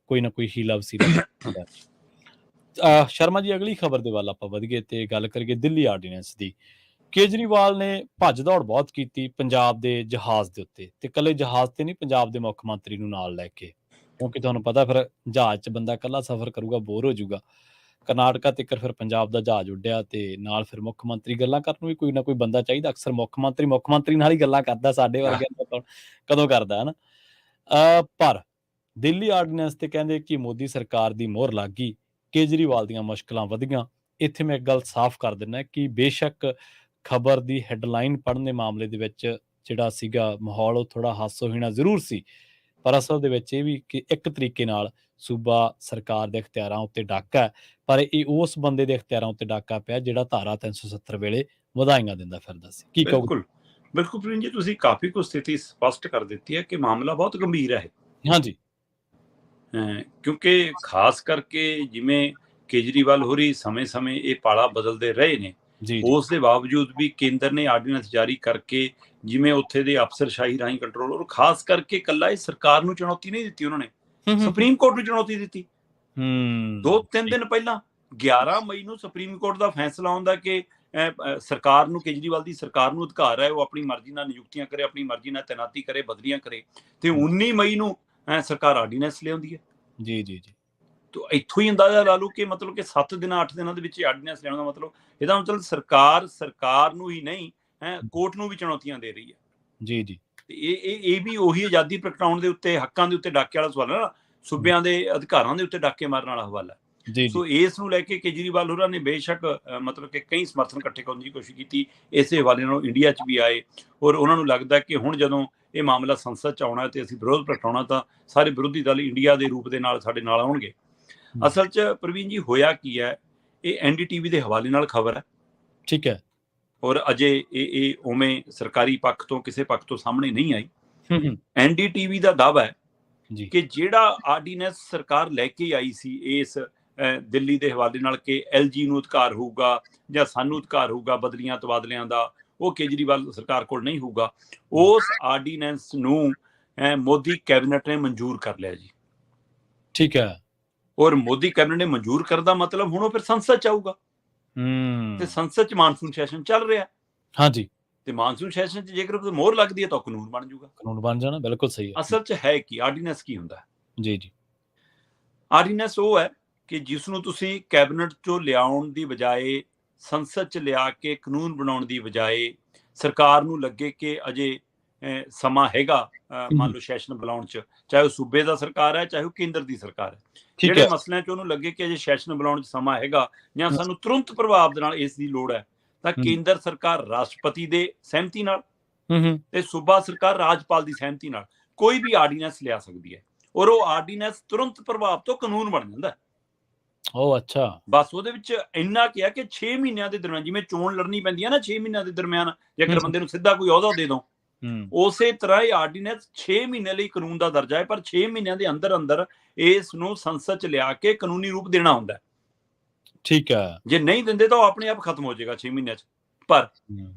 S1: ਕੋਈ ਨਾ ਕੋਈ ਹੀਲਾ ਵਸੀਲਾ ਕਰਦਾ ਹੈ। ਸ਼ਰਮਾ ਜੀ, ਅਗਲੀ ਖਬਰ ਦੇ ਵੱਲ ਆਪਾਂ ਵਧੀਏ ਤੇ ਗੱਲ ਕਰੀਏ ਦਿੱਲੀ ਆਰਡੀਨੈਂਸ ਦੀ। ਕੇਜਰੀਵਾਲ ਨੇ ਭੱਜ ਦੌੜ ਬਹੁਤ ਕੀਤੀ ਪੰਜਾਬ ਦੇ ਜਹਾਜ਼ ਦੇ ਉੱਤੇ, ਤੇ ਇਕੱਲੇ ਜਹਾਜ਼ ਤੇ ਨਹੀਂ, ਪੰਜਾਬ ਦੇ ਮੁੱਖ ਮੰਤਰੀ ਨੂੰ ਨਾਲ ਲੈ ਕੇ, ਕਿਉਂਕਿ ਤੁਹਾਨੂੰ ਪਤਾ ਫਿਰ ਜਹਾਜ਼ 'ਚ ਬੰਦਾ ਇਕੱਲਾ ਸਫ਼ਰ ਕਰੂਗਾ ਬੋਰ ਹੋ ਜਾਊਗਾ। ਕਰਨਾਟਕਾ ਤੀਕਰ ਫਿਰ ਪੰਜਾਬ ਦਾ ਜਹਾਜ਼ ਉੱਡਿਆ, ਤੇ ਨਾਲ ਫਿਰ ਮੁੱਖ ਮੰਤਰੀ। ਗੱਲਾਂ ਕਰਨ ਨੂੰ ਵੀ ਕੋਈ ਨਾ ਕੋਈ ਬੰਦਾ ਚਾਹੀਦਾ। ਅਕਸਰ ਮੁੱਖ ਮੰਤਰੀ ਨਾਲ ਹੀ ਗੱਲਾਂ ਕਰਦਾ, ਸਾਡੇ ਵਰਗਿਆਂ ਨਾਲ ਤਾਂ ਕਦੋਂ ਕਰਦਾ ਹੈ ਨਾ। ਪਰ ਦਿੱਲੀ ਆਰਡੀਨੈਂਸ ਤੇ ਕਹਿੰਦੇ ਕਿ ਮੋਦੀ ਸਰਕਾਰ ਦੀ ਮੋਹਰ ਲੱਗ ਗਈ, ਕੇਜਰੀਵਾਲ ਦੀਆਂ ਮੁਸ਼ਕਲਾਂ ਵਧੀਆਂ। ਇੱਥੇ ਮੈਂ ਇੱਕ ਗੱਲ ਸਾਫ਼ ਕਰ ਦਿੰਦਾ ਕਿ ਬੇਸ਼ੱਕ ਖਬਰ ਦੀ ਹੈਡਲਾਈਨ ਪੜ੍ਹਨ ਦੇ ਮਾਮਲੇ ਦੇ ਵਿੱਚ ਜਿਹੜਾ ਸੀਗਾ ਮਾਹੌਲ, ਉਹ ਥੋੜ੍ਹਾ ਹਾਸੋਹੀਣਾ ਜ਼ਰੂਰ ਸੀ, ਪਰ ਅਸਲ ਦੇ ਵਿੱਚ ਇਹ ਵੀ ਕਿ ਇੱਕ ਤਰੀਕੇ ਨਾਲ ਸੂਬਾ ਸਰਕਾਰ ਦੇ ਇਖਤਿਆਰਾਂ ਉੱਤੇ ਡਾਕਾ ਹੈ। ਪਰ ਇਹ ਉਸ ਬੰਦੇ ਦੇ ਇਖਤਿਆਰਾਂ ਉੱਤੇ ਡਾਕਾ ਪਿਆ ਜਿਹੜਾ ਧਾਰਾ 370 ਵੇਲੇ ਵਧਾਈਆਂ ਦਿੰਦਾ ਫਿਰਦਾ ਸੀ। ਕੀ ਕਹੋਗੇ?
S2: ਬਿਲਕੁਲ ਬਿਲਕੁਲ ਪ੍ਰਵੀਨ ਜੀ, ਤੁਸੀਂ ਕਾਫੀ ਕੁਝ ਸਥਿਤੀ ਸਪਸ਼ਟ ਕਰ ਦਿੱਤੀ ਹੈ ਕਿ ਮਾਮਲਾ ਬਹੁਤ ਗੰਭੀਰ ਹੈ।
S1: ਹਾਂਜੀ
S2: ਕਿਉਂਕਿ ਖਾਸ ਕਰਕੇ ਜਿਵੇਂ ਕੇਜਰੀਵਾਲ ਹੋਰੀ ਸਮੇਂ-ਸਮੇਂ ਇਹ ਪਾਲਾ ਬਦਲਦੇ ਰਹੇ ਨੇ,
S1: ਜੀ ਜੀ
S2: ਉਸ ਦੇ ਬਾਵਜੂਦ ਵੀ ਕੇਂਦਰ ਨੇ ਆਰਡੀਨੈਂਸ ਜਾਰੀ ਕਰਕੇ ਜਿਵੇਂ ਉੱਥੇ ਦੇ ਅਫਸਰਸ਼ਾਹੀ ਰਾਹੀਂ ਕੰਟਰੋਲ, ਔਰ ਖਾਸ ਕਰਕੇ ਇਕੱਲਾ ਇਹ ਸਰਕਾਰ ਨੂੰ ਚੁਣੌਤੀ ਨਹੀਂ ਦਿੱਤੀ ਉਹਨਾਂ ਨੇ, ਸੁਪਰੀਮ ਕੋਰਟ ਨੂੰ ਚੁਣੌਤੀ ਦਿੱਤੀ। 2-3 ਦਿਨ ਪਹਿਲਾਂ 11 ਮਈ ਨੂੰ ਸੁਪਰੀਮ ਕੋਰਟ ਦਾ ਫੈਸਲਾ ਆਉਂਦਾ ਕਿ ਸਰਕਾਰ ਨੂੰ, ਕੇਜਰੀਵਾਲ ਦੀ ਸਰਕਾਰ ਨੂੰ ਅਧਿਕਾਰ ਹੈ ਉਹ ਆਪਣੀ ਮਰਜ਼ੀ ਨਾਲ ਨਿਯੁਕਤੀਆਂ ਕਰੇ, ਆਪਣੀ ਮਰਜ਼ੀ ਨਾਲ ਤੈਨਾਤੀ ਕਰੇ, ਬਦਲੀਆਂ ਕਰੇ, ਤੇ 19 ਮਈ ਨੂੰ ਸਰਕਾਰ ਆਰਡੀਨੈਂਸ ਲਿਆਉਂਦੀ ਹੈ।
S1: ਜੀ ਜੀ ਜੀ
S2: ਤੋ ਇੱਥੋਂ ਹੀ ਅੰਦਾਜ਼ਾ ਲਾ ਲਓ ਕਿ ਮਤਲਬ ਕਿ 7 ਦਿਨਾਂ 8 ਦਿਨਾਂ ਦੇ ਵਿੱਚ ਆਰਡੀਨੈਂਸ ਲਿਆਉਣ ਦਾ ਮਤਲਬ, ਇਹਦਾ ਮਤਲਬ ਸਰਕਾਰ ਨੂੰ ਹੀ ਨਹੀਂ, ਕੋਰਟ ਨੂੰ ਵੀ ਚੁਣੌਤੀਆਂ ਦੇ ਰਹੀ ਹੈ।
S1: ਜੀ ਜੀ
S2: ਤੇ ਇਹ ਵੀ ਉਹੀ ਆਜ਼ਾਦੀ ਪ੍ਰਗਟਾਉਣ ਦੇ ਉੱਤੇ, ਹੱਕਾਂ ਦੇ ਉੱਤੇ ਡਾਕੇ ਵਾਲਾ ਸਵਾਲ ਹੈ ਨਾ, ਸੂਬਿਆਂ ਦੇ ਅਧਿਕਾਰਾਂ ਦੇ ਉੱਤੇ ਡਾਕੇ ਮਾਰਨ ਵਾਲਾ ਹਵਾਲਾ ਹੈ।
S1: ਜੀ
S2: ਸੋ ਇਸ ਨੂੰ ਲੈ ਕੇ ਕੇਜਰੀਵਾਲ ਹੋਰਾਂ ਨੇ ਬੇਸ਼ੱਕ ਮਤਲਬ ਕਿ ਕਈ ਸਮਰਥਨ ਇਕੱਠੇ ਕਰਨ ਦੀ ਕੋਸ਼ਿਸ਼ ਕੀਤੀ, ਇਸੇ ਹਵਾਲੇ ਨਾਲ ਇੰਡੀਆ 'ਚ ਵੀ ਆਏ, ਔਰ ਉਹਨਾਂ ਨੂੰ ਲੱਗਦਾ ਕਿ ਹੁਣ ਜਦੋਂ ਇਹ ਮਾਮਲਾ ਸੰਸਦ 'ਚ ਆਉਣਾ ਤੇ ਅਸੀਂ ਵਿਰੋਧ ਪ੍ਰਗਟਾਉਣਾ, ਤਾਂ ਸਾਰੇ ਵਿਰੋਧੀ ਦਲ ਇੰਡੀਆ ਦੇ ਰੂਪ ਦੇ ਨਾਲ ਸਾਡੇ ਨਾਲ ਆਉਣਗੇ। ਅਸਲ 'ਚ ਪ੍ਰਵੀਨ ਜੀ ਹੋਇਆ ਕੀ ਹੈ, ਇਹ NDTV ਦੇ ਹਵਾਲੇ ਨਾਲ ਖਬਰ ਹੈ,
S1: ਠੀਕ ਹੈ।
S2: ਔਰ ਅਜੇ ਇਹ ਉਵੇਂ ਸਰਕਾਰੀ ਪੱਖ ਤੋਂ ਕਿਸੇ ਪੱਖ ਤੋਂ ਸਾਹਮਣੇ ਨਹੀਂ ਆਈ। NDTV ਦਾ ਦਾਅਵਾ ਹੈ
S1: ਜੀ
S2: ਕਿ ਜਿਹੜਾ ਆਰਡੀਨੈਂਸ ਸਰਕਾਰ ਲੈ ਕੇ ਆਈ ਸੀ ਇਸ ਦਿੱਲੀ ਦੇ ਹਵਾਲੇ ਨਾਲ ਕਿ LG ਨੂੰ ਅਧਿਕਾਰ ਹੋਊਗਾ ਜਾਂ ਸਾਨੂੰ ਅਧਿਕਾਰ ਹੋਊਗਾ ਬਦਲੀਆਂ ਤਬਾਦਲਿਆਂ ਦਾ, ਉਹ ਕੇਜਰੀਵਾਲ ਸਰਕਾਰ ਕੋਲ ਨਹੀਂ ਹੋਊਗਾ। ਉਸ ਆਰਡੀਨੈਂਸ ਨੂੰ ਮੋਦੀ ਕੈਬਨਿਟ ਨੇ ਮਨਜ਼ੂਰ ਕਰ ਲਿਆ ਜੀ।
S1: ਠੀਕ ਹੈ।
S2: ਔਰ ਮੋਦੀ ਕੈਬਨਿਟ ਨੇ ਮਨਜ਼ੂਰ ਕਰਨ ਦਾ ਮਤਲਬ ਹੁਣ ਉਹ ਫਿਰ ਸੰਸਦ 'ਚ ਆਊਗਾ, ਤੇ ਸੰਸਦ 'ਚ ਮਾਨਸੂਨ ਸੈਸ਼ਨ ਚੱਲ ਰਿਹਾ,
S1: ਹਾਂਜੀ,
S2: ਤੇ ਮਾਨਸੂਨ ਸੈਸ਼ਨ 'ਚ ਜੇਕਰ ਉਹਦੇ ਮੋਹਰ ਲੱਗਦੀ ਹੈ ਤਾਂ ਕਾਨੂੰਨ ਬਣ ਜਾਊਗਾ।
S1: ਕਾਨੂੰਨ ਬਣ ਜਾਣਾ, ਬਿਲਕੁਲ ਸਹੀ ਹੈ।
S2: ਅਸਲ 'ਚ ਹੈ ਕੀ, ਆਰਡੀਨੈਂਸ ਕੀ ਹੁੰਦਾ ਹੈ?
S1: ਜੀ ਜੀ
S2: ਆਰਡੀਨੈਂਸ ਉਹ ਹੈ ਕਿ ਜਿਸ ਨੂੰ ਤੁਸੀਂ ਕੈਬਨਿਟ 'ਚੋਂ ਲਿਆਉਣ ਦੀ ਬਜਾਏ, ਸੰਸਦ 'ਚ ਲਿਆ ਕੇ ਕਾਨੂੰਨ ਬਣਾਉਣ ਦੀ ਬਜਾਏ, ਸਰਕਾਰ ਨੂੰ ਲੱਗੇ ਕਿ ਅਜੇ ਸਮਾਂ ਹੈਗਾ ਮੰਨ ਲਓ ਸੈਸ਼ਨ ਬੁਲਾਉਣ 'ਚ, ਚਾਹੇ ਉਹ ਸੂਬੇ ਦਾ ਸਰਕਾਰ ਹੈ ਚਾਹੇ ਉਹ ਕੇਂਦਰ ਦੀ ਸਰਕਾਰ ਹੈ, ਜਿਹੜੇ ਮਸਲਿਆਂ 'ਚ ਉਹਨੂੰ ਲੱਗੇ ਕਿ ਅਜੇ ਸੈਸ਼ਨ ਬੁਲਾਉਣ 'ਚ ਸਮਾਂ ਹੈਗਾ ਜਾਂ ਸਾਨੂੰ ਤੁਰੰਤ ਪ੍ਰਭਾਵ ਦੇ ਨਾਲ ਇਸ ਦੀ ਲੋੜ ਹੈ, ਤਾਂ ਕੇਂਦਰ ਸਰਕਾਰ ਰਾਸ਼ਟਰਪਤੀ ਦੇ ਸਹਿਮਤੀ ਨਾਲ ਤੇ ਸੂਬਾ ਸਰਕਾਰ ਰਾਜਪਾਲ ਦੀ ਸਹਿਮਤੀ ਨਾਲ ਕੋਈ ਵੀ ਆਰਡੀਨੈਂਸ ਲਿਆ ਸਕਦੀ ਹੈ, ਔਰ ਉਹ ਆਰਡੀਨੈਂਸ ਤੁਰੰਤ ਪ੍ਰਭਾਵ ਤੋਂ ਕਾਨੂੰਨ ਬਣ ਜਾਂਦਾ।
S1: ਉਹ ਅੱਛਾ, ਬਸ
S2: ਉਹਦੇ ਵਿੱਚ ਇੰਨਾ ਕਿਹਾ ਕਿ 6 ਮਹੀਨਿਆਂ ਦੇ ਦਰਮਿਆਨ, ਜਿਵੇਂ ਚੋਣ ਲੜਨੀ ਪੈਂਦੀ ਹੈ ਨਾ 6 ਮਹੀਨਿਆਂ ਦੇ ਦਰਮਿਆਨ ਜੇਕਰ ਬੰਦੇ ਨੂੰ ਸਿੱਧਾ ਕੋਈ ਅਹੁਦਾ ਦੇ ਦੋ, ਉਸੇ ਤਰ੍ਹਾਂ ਇਹ ਆਰਡੀਨੈਂਸ 6 ਮਹੀਨੇ ਲਈ ਕਾਨੂੰਨ ਦਾ ਦਰਜਾ ਹੈ, ਪਰ 6 ਮਹੀਨਿਆਂ ਦੇ ਅੰਦਰ ਅੰਦਰ ਇਸ ਨੂੰ ਸੰਸਦ 'ਚ ਲਿਆ ਕੇ ਕਾਨੂੰਨੀ ਰੂਪ ਦੇਣਾ ਹੁੰਦਾ। ਠੀਕ ਹੈ, ਜੇ ਨਹੀਂ ਦਿੰਦੇ ਤਾਂ ਉਹ ਆਪਣੇ ਆਪ ਖਤਮ ਹੋ ਜਾਏਗਾ 6 ਮਹੀਨਿਆਂ 'ਚ। ਪਰ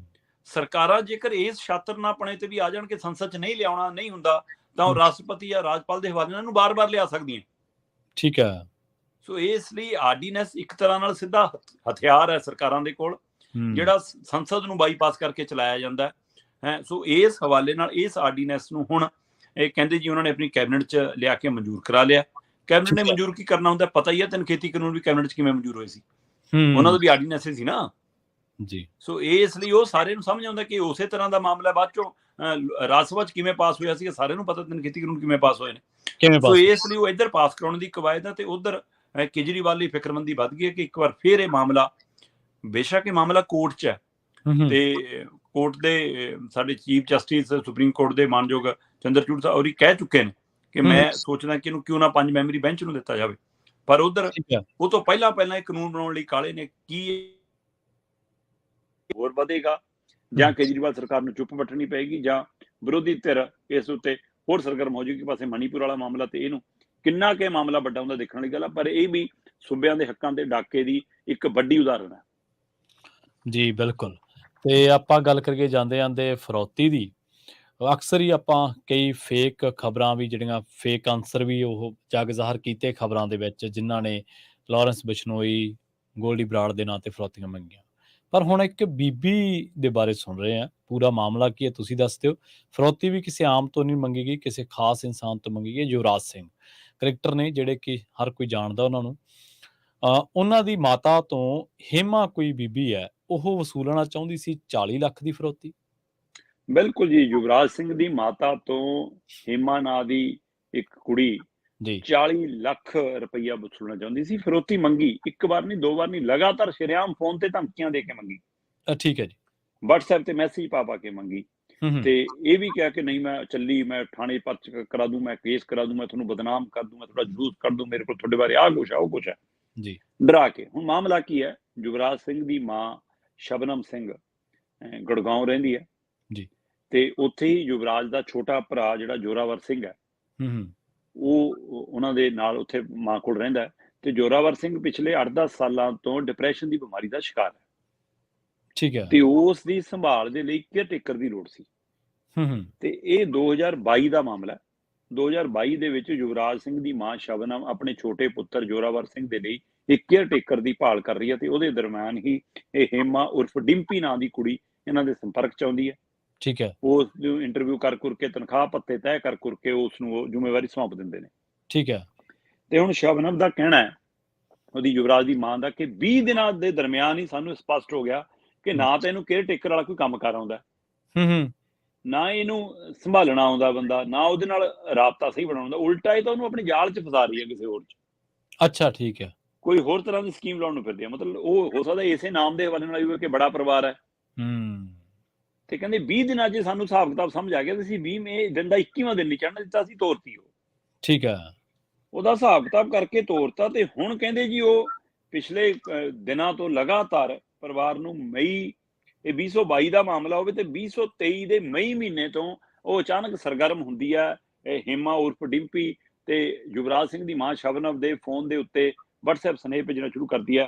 S2: ਸਰਕਾਰਾਂ ਜੇਕਰ ਇਸ ਸ਼ਾਤਰ ਨਾ ਪਣੇ ਤੇ ਵੀ ਆ ਜਾਣ ਕਿ ਸੰਸਦ 'ਚ ਨਹੀਂ ਲਿਆਉਣਾ ਨਹੀਂ ਹੁੰਦਾ, ਤਾਂ ਉਹ ਰਾਸ਼ਟਰਪਤੀ ਜਾਂ ਰਾਜਪਾਲ ਦੇ ਹਵਾਲੇ ਨਾਲ ਇਹਨੂੰ ਬਾਰ-ਬਾਰ ਲਿਆ ਸਕਦੀਆਂ। ਠੀਕ ਹੈ, ਸੋ ਇਸ ਲਈ ਆਰਡੀਨੈਂਸ ਇੱਕ ਤਰ੍ਹਾਂ ਨਾਲ ਸਿੱਧਾ ਹਥਿਆਰ ਹੈ ਸਰਕਾਰਾਂ ਦੇ ਕੋਲ, ਜਿਹੜਾ ਸੰਸਦ ਨੂੰ ਬਾਈਪਾਸ ਕਰਕੇ ਚਲਾਇਆ ਜਾਂਦਾ ਹੈ। ਸੋ ਇਸ ਹਵਾਲੇ ਨਾਲ ਇਸ ਆਰਡੀਨੈਂਸ ਨੂੰ ਹੁਣ ਇਹ ਕਹਿੰਦੇ ਜੀ ਉਹਨਾਂ ਨੇ ਆਪਣੀ ਕੈਬਨਿਟ 'ਚ ਲਿਆ ਕੇ ਮਨਜ਼ੂਰ ਕਰਾ ਲਿਆ। ਕੈਬਨਿਟ ਨੇ ਮਨਜ਼ੂਰ ਕੀ ਕਰਨਾ ਹੁੰਦਾ ਪਤਾ ਹੀ ਹੈ, ਤੈਨੂੰ ਖੇਤੀ ਕਾਨੂੰਨ ਵੀ ਕੈਬਨਿਟ 'ਚ ਕਿਵੇਂ ਮਨਜ਼ੂਰ ਹੋਏ ਸੀ, ਉਹਨਾਂ ਦਾ ਵੀ ਆਰਡੀਨੈਂਸ ਸੀ ਨਾ
S1: ਜੀ।
S2: ਸੋ ਇਸ ਲਈ ਉਹ ਸਾਰੇ ਨੂੰ ਸਮਝ ਆਉਂਦਾ ਕਿ ਉਸੇ ਤਰ੍ਹਾਂ ਦਾ ਮਾਮਲਾ ਬਾਅਦ ਚੋਂ ਰਾਜ ਸਭਾ 'ਚ ਕਿਵੇਂ ਪਾਸ ਹੋਇਆ ਸੀ, ਸਾਰਿਆਂ ਨੂੰ ਪਤਾ ਤੈਨੂੰ ਖੇਤੀ ਕਾਨੂੰਨ ਕਿਵੇਂ ਪਾਸ ਹੋਏ ਨੇ। ਸੋ ਇਸ ਲਈ ਉਹ ਇੱਧਰ ਪਾਸ ਕਰਾਉਣ ਦੀ ਕਵਾਇਦ ਹੈ ਤੇ ਉਧਰ ਕੇਜਰੀਵਾਲ ਦੀ ਫਿਕਰਮੰਦੀ ਵੱਧ ਗਈ ਹੈ ਕਿ ਇੱਕ ਵਾਰ ਫਿਰ ਇਹ ਮਾਮਲਾ, ਬੇਸ਼ੱਕ ਇਹ ਮਾਮਲਾ ਕੋਰਟ 'ਚ ਹੈ ਤੇ ਕੋਰਟ ਦੇ ਸਾਡੇ ਚੀਫ ਜਸਟਿਸ ਸੁਪਰੀਮ ਕੋਰਟ ਦੇ ਮਾਨਯੋਗ ਚੰਦਰਚੂੜ ਸਾਹਿਬ ਔਰ ਕਹਿ ਚੁੱਕੇ ਨੇ ਕਿ ਮੈਂ ਸੋਚਦਾ ਕਿ ਇਹਨੂੰ ਕਿਉਂ ਨਾ 5 ਮੈਂਬਰੀ ਬੈਂਚ ਨੂੰ ਦਿੱਤਾ ਜਾਵੇ, ਪਰ ਉਧਰ ਉਹ ਤੋਂ ਪਹਿਲਾਂ ਇਹ ਕਾਨੂੰਨ ਬਣਾਉਣ ਲਈ ਕਾਲੇ ਨੇ। ਕੀ ਹੋਰ ਵਧੇਗਾ ਜਾਂ ਕੇਜਰੀਵਾਲ ਸਰਕਾਰ ਨੂੰ ਚੁੱਪ ਵੱਟਣੀ ਪਏਗੀ ਜਾਂ ਵਿਰੋਧੀ ਧਿਰ ਇਸ ਉੱਤੇ ਹੋਰ ਸਰਗਰਮ ਹੋ ਜਾਊਗੀ। ਪਾਸੇ ਮਣੀਪੁਰ ਵਾਲਾ ਮਾਮਲਾ ਤੇ ਇਹਨੂੰ ਕਿੰਨਾ ਕੁ ਮਾਮਲਾ ਵੱਡਾ ਹੁੰਦਾ ਦੇਖਣ ਵਾਲੀ ਗੱਲ ਆ, ਪਰ ਇਹ ਵੀ ਸੂਬਿਆਂ ਦੇ ਹੱਕਾਂ ਦੇ ਡਾਕੇ ਦੀ ਇੱਕ ਵੱਡੀ ਉਦਾਹਰਨ ਹੈ। ਜੀ
S1: ਬਿਲਕੁਲ। ਤੇ ਆਪਾਂ ਗੱਲ ਕਰੀਏ ਜਾਂਦੇ ਜਾਂਦੇ ਫਰੌਤੀ ਦੀ, ਅਕਸਰ ਹੀ ਆਪਾਂ ਕਈ ਫੇਕ ਖਬਰਾਂ ਵੀ, ਜਿਹੜੀਆਂ ਫੇਕ ਆਂਸਰ ਵੀ ਉਹ ਜਗ ਜ਼ਾਹਰ ਕੀਤੇ ਖਬਰਾਂ ਦੇ ਵਿੱਚ, ਜਿਨ੍ਹਾਂ ਨੇ ਲਾਰੈਂਸ ਬਿਸ਼ਨੋਈ, ਗੋਲਡੀ ਬਰਾੜ ਦੇ ਨਾਂ ਤੇ ਫਰੌਤੀਆਂ ਮੰਗੀਆਂ। ਪਰ ਹੁਣ ਇੱਕ ਬੀਬੀ ਦੇ ਬਾਰੇ ਸੁਣ ਰਹੇ ਹਾਂ, ਪੂਰਾ ਮਾਮਲਾ ਕੀ ਹੈ ਤੁਸੀਂ ਦੱਸ ਦਿਓ। ਫਰੌਤੀ ਵੀ ਕਿਸੇ ਆਮ ਤੋਂ ਨਹੀਂ ਮੰਗੀ ਗਈ, ਕਿਸੇ ਖਾਸ ਇਨਸਾਨ ਤੋਂ ਮੰਗੀ ਗਈ। ਯੁਵਰਾਜ ਸਿੰਘ ਕ੍ਰਿਕਟਰ ਨੇ, ਜਿਹੜੇ ਕਿ ਹਰ ਕੋਈ ਜਾਣਦਾ ਉਹਨਾਂ ਨੂੰ। ਉਹਨਾਂ ਦੀ ਮਾਤਾ ਤੋਂ ਹੇਮਾ ਕੋਈ ਬੀਬੀ ਹੈ, ਉਹ ਵਸੂਲਣਾ ਚਾਹੁੰਦੀ ਸੀ 40 ਲੱਖ ਦੀ ਫਰੌਤੀ।
S2: ਬਿਲਕੁਲ ਜੀ, ਯੁਵਰਾਜ ਸਿੰਘ ਦੀ ਮਾਤਾ ਤੋਂ ਹੇਮਾ ਨਾਂ ਦੀ ਇੱਕ ਕੁੜੀ 40 ਲੱਖ ਰੁਪਈਆ ਵਸੂਲਣਾ ਚਾਹੁੰਦੀ ਸੀ। ਫਿਰੌਤੀ ਮੰਗੀ, ਇੱਕ ਵਾਰ ਨਹੀਂ, ਦੋ ਵਾਰ ਨਹੀਂ, ਲਗਾਤਾਰ ਸ਼ਰੇਆਮ ਫੋਨ ਤੇ ਧਮਕੀਆਂ ਦੇ ਕੇ ਮੰਗੀ।
S1: ਠੀਕ ਹੈ ਜੀ।
S2: WhatsApp ਤੇ ਮੈਸੇਜ ਪਾ ਕੇ ਮੰਗੀ ਤੇ ਇਹ ਵੀ ਕਿਹਾ ਕਿ ਨਹੀਂ ਮੈਂ ਚੱਲੀ, ਮੈਂ ਥਾਣੇ ਪਰਚ ਕਰਾ ਦੂੰ, ਮੈਂ ਕੇਸ ਕਰਾ ਦੂੰ, ਮੈਂ ਤੁਹਾਨੂੰ ਬਦਨਾਮ ਕਰ ਦੂੰ, ਮੈਂ ਤੁਹਾਡਾ ਜਲੂਸ ਕਰ ਦੂੰ, ਮੇਰੇ ਕੋਲ ਤੁਹਾਡੇ ਬਾਰੇ ਆਹ ਕੁਛ ਹੈ ਉਹ ਕੁਛ ਹੈ ਜੀ, ਡਰਾ ਕੇ। ਹੁਣ ਮਾਮਲਾ ਕੀ ਹੈ, ਯੁਵਰਾਜ ਸਿੰਘ ਦੀ ਮਾਂ ਸ਼ਬਨਮ ਸਿੰਘ ਗੁੜਗਾਉਂ ਰਹਿੰਦੀ ਹੈ ਜੀ, ਤੇ ਉੱਥੇ ਹੀ ਯੁਵਰਾਜ ਦਾ ਛੋਟਾ ਭਰਾ ਜਿਹੜਾ ਜੋਰਾਵਰ ਸਿੰਘ ਹੈ, ਉਹ ਉਹਨਾਂ ਦੇ ਨਾਲ ਉੱਥੇ ਮਾਂ ਕੋਲ ਰਹਿੰਦਾ। ਤੇ ਜੋਰਾਵਰ ਸਿੰਘ ਪਿਛਲੇ 8-10 ਸਾਲਾਂ ਤੋਂ ਡਿਪਰੈਸ਼ਨ ਦੀ ਬਿਮਾਰੀ ਦਾ ਸ਼ਿਕਾਰ ਹੈ। ਠੀਕ ਹੈ। ਤੇ ਉਸ ਦੀ ਸੰਭਾਲ ਦੇ ਲਈ ਕੇਅਰ ਟੇਕਰ ਦੀ ਲੋੜ ਸੀ। ਤੇ ਇਹ 2022 ਦਾ ਮਾਮਲਾ ਹੈ। 2022 ਦੇ ਵਿੱਚ ਯੁਵਰਾਜ ਸਿੰਘ ਦੀ ਮਾਂ ਸ਼ਬਨਮ ਆਪਣੇ ਛੋਟੇ ਪੁੱਤਰ ਜੋਰਾਵਰ ਸਿੰਘ ਦੇ ਲਈ ਇੱਕ ਕੇਅਰ ਟੇਕਰ ਦੀ ਭਾਲ ਕਰ ਰਹੀ ਹੈ ਤੇ ਉਹਦੇ ਦਰਮਿਆਨ ਹੀ ਇਹ ਹੇਮਾ ਉਰਫ ਡਿੰਪੀ ਨਾਂ ਦੀ ਕੁੜੀ ਇਹਨਾਂ ਦੇ ਸੰਪਰਕ ਚ ਆਉਂਦੀ ਹੈ। ਠੀਕ ਹੈ। ਉਸ ਨੂੰ ਇੰਟਰਵਿਊ ਕਰ ਕੇ ਤਨਖਾਹ ਭੱਤੇ ਤੈਅ ਕਰ ਕੇ ਉਸ ਨੂੰ ਉਹ ਜ਼ਿੰਮੇਵਾਰੀ ਸੌਂਪ ਦਿੰਦੇ ਨੇ। ਠੀਕ ਹੈ। ਤੇ ਹੁਣ ਸ਼ਬਨਮ ਦਾ ਕਹਿਣਾ ਹੈ, ਉਹਦੀ ਯੁਵਰਾਜ ਦੀ ਮਾਂ ਦਾ, ਕਿ 20 ਦਿਨਾਂ ਦੇ ਦਰਮਿਆਨ ਹੀ ਸਾਨੂੰ ਸਪਸ਼ਟ ਹੋ ਗਿਆ ਕਿ ਨਾ ਤਾਂ ਇਹਨੂੰ ਕੇਅਰ ਟੇਕਰ ਵਾਲਾ ਕੋਈ ਕੰਮ ਕਰ ਆਉਂਦਾ, ਨਾ ਇਹਨੂੰ ਸੰਭਾਲਣਾ ਆਉਂਦਾ ਬੰਦਾ, ਨਾ ਉਹਦੇ ਨਾਲ ਰਾਬਤਾ ਸਹੀ ਬਣਾਉਂਦਾ, ਉਲਟਾ ਇਹ ਤਾਂ ਉਹਨੂੰ ਆਪਣੇ ਜਾਲ 'ਚ ਫਸਾ ਰਹੀ ਹੈ ਕਿਸੇ ਹੋਰ 'ਚ। ਅੱਛਾ, ਠੀਕ ਹੈ। ਕੋਈ ਹੋਰ ਤਰ੍ਹਾਂ ਦੀ ਸਕੀਮ ਲਾਉਣ ਨੂੰ ਫਿਰਦੀ ਹੈ। ਮਤਲਬ ਉਹ ਹੋ ਸਕਦਾ ਇਸੇ ਨਾਮ ਦੇ ਹਵਾਲੇ ਨਾਲ ਕਿ ਬੜਾ ਪਰਿਵਾਰ ਹੈ। ਤੇ ਕਹਿੰਦੇ 20 ਦਿਨਾਂ 'ਚ ਸਾਨੂੰ ਹਿਸਾਬ ਕਿਤਾਬ ਸਮਝ ਆ ਗਿਆ, ਅਸੀਂ 20 ਦਿਨ ਦਾ 21ਵਾਂ ਦਿਨ ਨਹੀਂ ਚੜ੍ਹਨ ਦਿੱਤਾ, ਅਸੀਂ ਤੋਰਤੀ ਉਹ। ਠੀਕ ਹੈ। ਉਹਦਾ ਹਿਸਾਬ ਕਿਤਾਬ ਕਰਕੇ ਤੋਰਤਾ। ਤੇ ਹੁਣ ਕਹਿੰਦੇ ਜੀ ਉਹ ਪਿਛਲੇ ਦਿਨਾਂ ਤੋਂ ਲਗਾਤਾਰ ਪਰਿਵਾਰ ਨੂੰ ਮਈ, ਇਹ 2022 ਦਾ ਮਾਮਲਾ ਹੋਵੇ ਤੇ 2023 ਦੇ ਮਈ ਮਹੀਨੇ ਤੋਂ ਉਹ ਅਚਾਨਕ ਸਰਗਰਮ ਹੁੰਦੀ ਹੈ। ਹੇਮਾ ਉਰਫ ਡਿੰਪੀ ਤੇ ਯੁਵਰਾਜ ਸਿੰਘ ਦੀ ਮਾਂ ਸ਼ਬਨਮ ਦੇ ਫੋਨ ਦੇ ਉੱਤੇ WhatsApp ਸੁਨੇਹੇ ਭੇਜਣਾ ਸ਼ੁਰੂ ਕਰਦੀ ਹੈ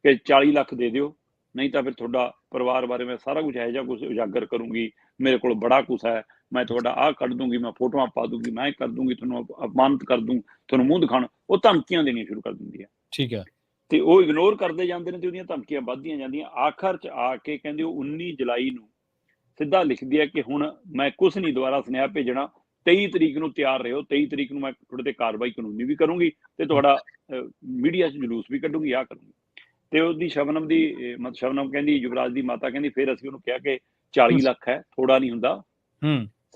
S2: ਕਿ 40 ਲੱਖ ਦੇ ਦਿਓ, ਨਹੀਂ ਤਾਂ ਫਿਰ ਤੁਹਾਡਾ ਪਰਿਵਾਰ ਬਾਰੇ ਮੈਂ ਸਾਰਾ ਕੁਝ ਇਹੋ ਜਿਹਾ ਕੁਝ ਉਜਾਗਰ ਕਰੂੰਗੀ, ਮੇਰੇ ਕੋਲ ਬੜਾ ਕੁਛ ਹੈ, ਮੈਂ ਤੁਹਾਡਾ ਆਹ ਕੱਢ ਦੂੰਗੀ, ਮੈਂ ਫੋਟੋਆਂ ਪਾ ਦੂੰਗੀ, ਮੈਂ ਕਰ ਦੂੰਗੀ, ਤੁਹਾਨੂੰ ਅਪਮਾਨਿਤ ਕਰ ਦੂੰ, ਤੁਹਾਨੂੰ ਮੂੰਹ ਦਿਖਾਉਣ, ਉਹ ਧਮਕੀਆਂ ਦੇਣੀਆਂ ਸ਼ੁਰੂ ਕਰ ਦਿੰਦੀ ਹੈ। ਠੀਕ ਹੈ। ਤੇ ਉਹ ਇਗਨੋਰ ਕਰਦੇ ਜਾਂਦੇ ਨੇ ਤੇ ਉਹਦੀਆਂ ਧਮਕੀਆਂ ਵੱਧਦੀਆਂ ਜਾਂਦੀਆਂ। ਆਖਰ 'ਚ ਆ ਕੇ ਕਹਿੰਦੇ ਉਹ 19 ਜੁਲਾਈ ਨੂੰ ਸਿੱਧਾ ਲਿਖਦੀ ਹੈ ਕਿ ਹੁਣ ਮੈਂ ਕੁਛ ਨਹੀਂ ਦੁਬਾਰਾ ਸੁਨੇਹਾ ਭੇਜਣਾ, 23 ਤਰੀਕ ਨੂੰ ਤਿਆਰ ਰਹੋ, 23 ਤਰੀਕ ਨੂੰ ਮੈਂ ਤੁਹਾਡੇ ਤੇ ਕਾਰਵਾਈ ਕਾਨੂੰਨੀ ਵੀ ਕਰੂੰਗੀ ਤੇ ਤੁਹਾਡਾ ਮੀਡੀਆ 'ਚ ਜਲੂਸ ਵੀ ਕੱਢੂੰਗੀ, ਆਹ ਕਰੂੰਗੀ। ਤੇ ਉਹਦੀ ਸ਼ਬਨਮ ਕਹਿੰਦੀ, ਯੁਵਰਾਜ ਦੀ ਮਾਤਾ ਕਹਿੰਦੀ, ਫਿਰ ਅਸੀਂ ਉਹਨੂੰ ਕਿਹਾ ਕਿ 40 ਲੱਖ ਹੈ, ਥੋੜਾ ਨਹੀਂ ਹੁੰਦਾ,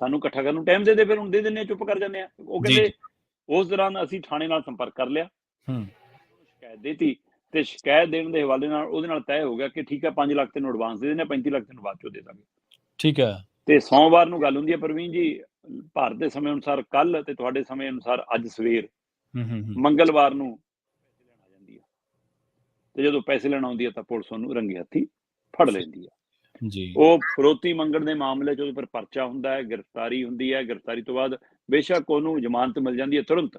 S2: ਸਾਨੂੰ ਇਕੱਠਾ ਕਰਨ ਨੂੰ ਟਾਈਮ ਦੇ ਦੇ, ਫਿਰ ਹੁਣ ਦੇ ਦਿੰਦੇ ਆ, ਚੁੱਪ ਕਰ ਜਾਂਦੇ ਆ। ਉਹ ਕਹਿੰਦੇ ਉਸ ਦੌਰਾਨ ਅਸੀਂ ਥਾਣੇ ਨਾਲ ਸੰਪਰਕ ਕਰ ਲਿਆ, ਸ਼ਿਕਾਇਤ ਦੇਤੀ ਤੇ ਸ਼ਿਕਾਇਤ ਦੇਣ ਦੇ ਹਵਾਲੇ ਨਾਲ ਉਹਦੇ ਨਾਲ ਤੈਅ ਹੋ ਗਿਆ ਕਿ ਠੀਕ ਹੈ 5 ਲੱਖ ਤੈਨੂੰ ਐਡਵਾਂਸ ਦੇ ਦਿੰਦੇ, 35 ਲੱਖ ਤੈਨੂੰ ਬਾਅਦ ਚੋਂ ਦੇ ਦਾਂਗੇ। ਠੀਕ ਹੈ। ਤੇ ਸੋਮਵਾਰ ਨੂੰ ਗੱਲ ਹੁੰਦੀ ਹੈ ਪ੍ਰਵੀਨ ਜੀ, ਭਾਰਤ ਦੇ ਸਮੇਂ ਅਨੁਸਾਰ ਕੱਲ ਤੇ ਤੁਹਾਡੇ ਸਮੇਂ ਅਨੁਸਾਰ ਅੱਜ ਸਵੇਰ, ਮੰਗਲਵਾਰ ਨੂੰ ਪੈਸੇ ਲੈਣ ਆ ਜਾਂਦੀ ਹੈ। ਤੇ ਜਦੋਂ ਪੈਸੇ ਲੈਣ ਆਉਂਦੀ ਹੈ ਤਾਂ ਪੁਲਿਸ ਉਹਨੂੰ ਰੰਗੇ ਹੱਥੀ ਫੜ ਲੈਂਦੀ ਹੈ ਜੀ। ਉਹ ਫਰੋਤੀ ਮੰਗਣ ਦੇ ਮਾਮਲੇ 'ਚ ਉਹਦੇ ਪਰ ਪਰਚਾ ਹੁੰਦਾ ਹੈ, ਗ੍ਰਿਫਤਾਰੀ ਹੁੰਦੀ ਹੈ। ਗ੍ਰਿਫਤਾਰੀ ਤੋਂ ਬਾਅਦ ਬੇਸ਼ੱਕ ਉਹਨੂੰ ਜ਼ਮਾਨਤ ਮਿਲ ਜਾਂਦੀ ਹੈ ਤੁਰੰਤ,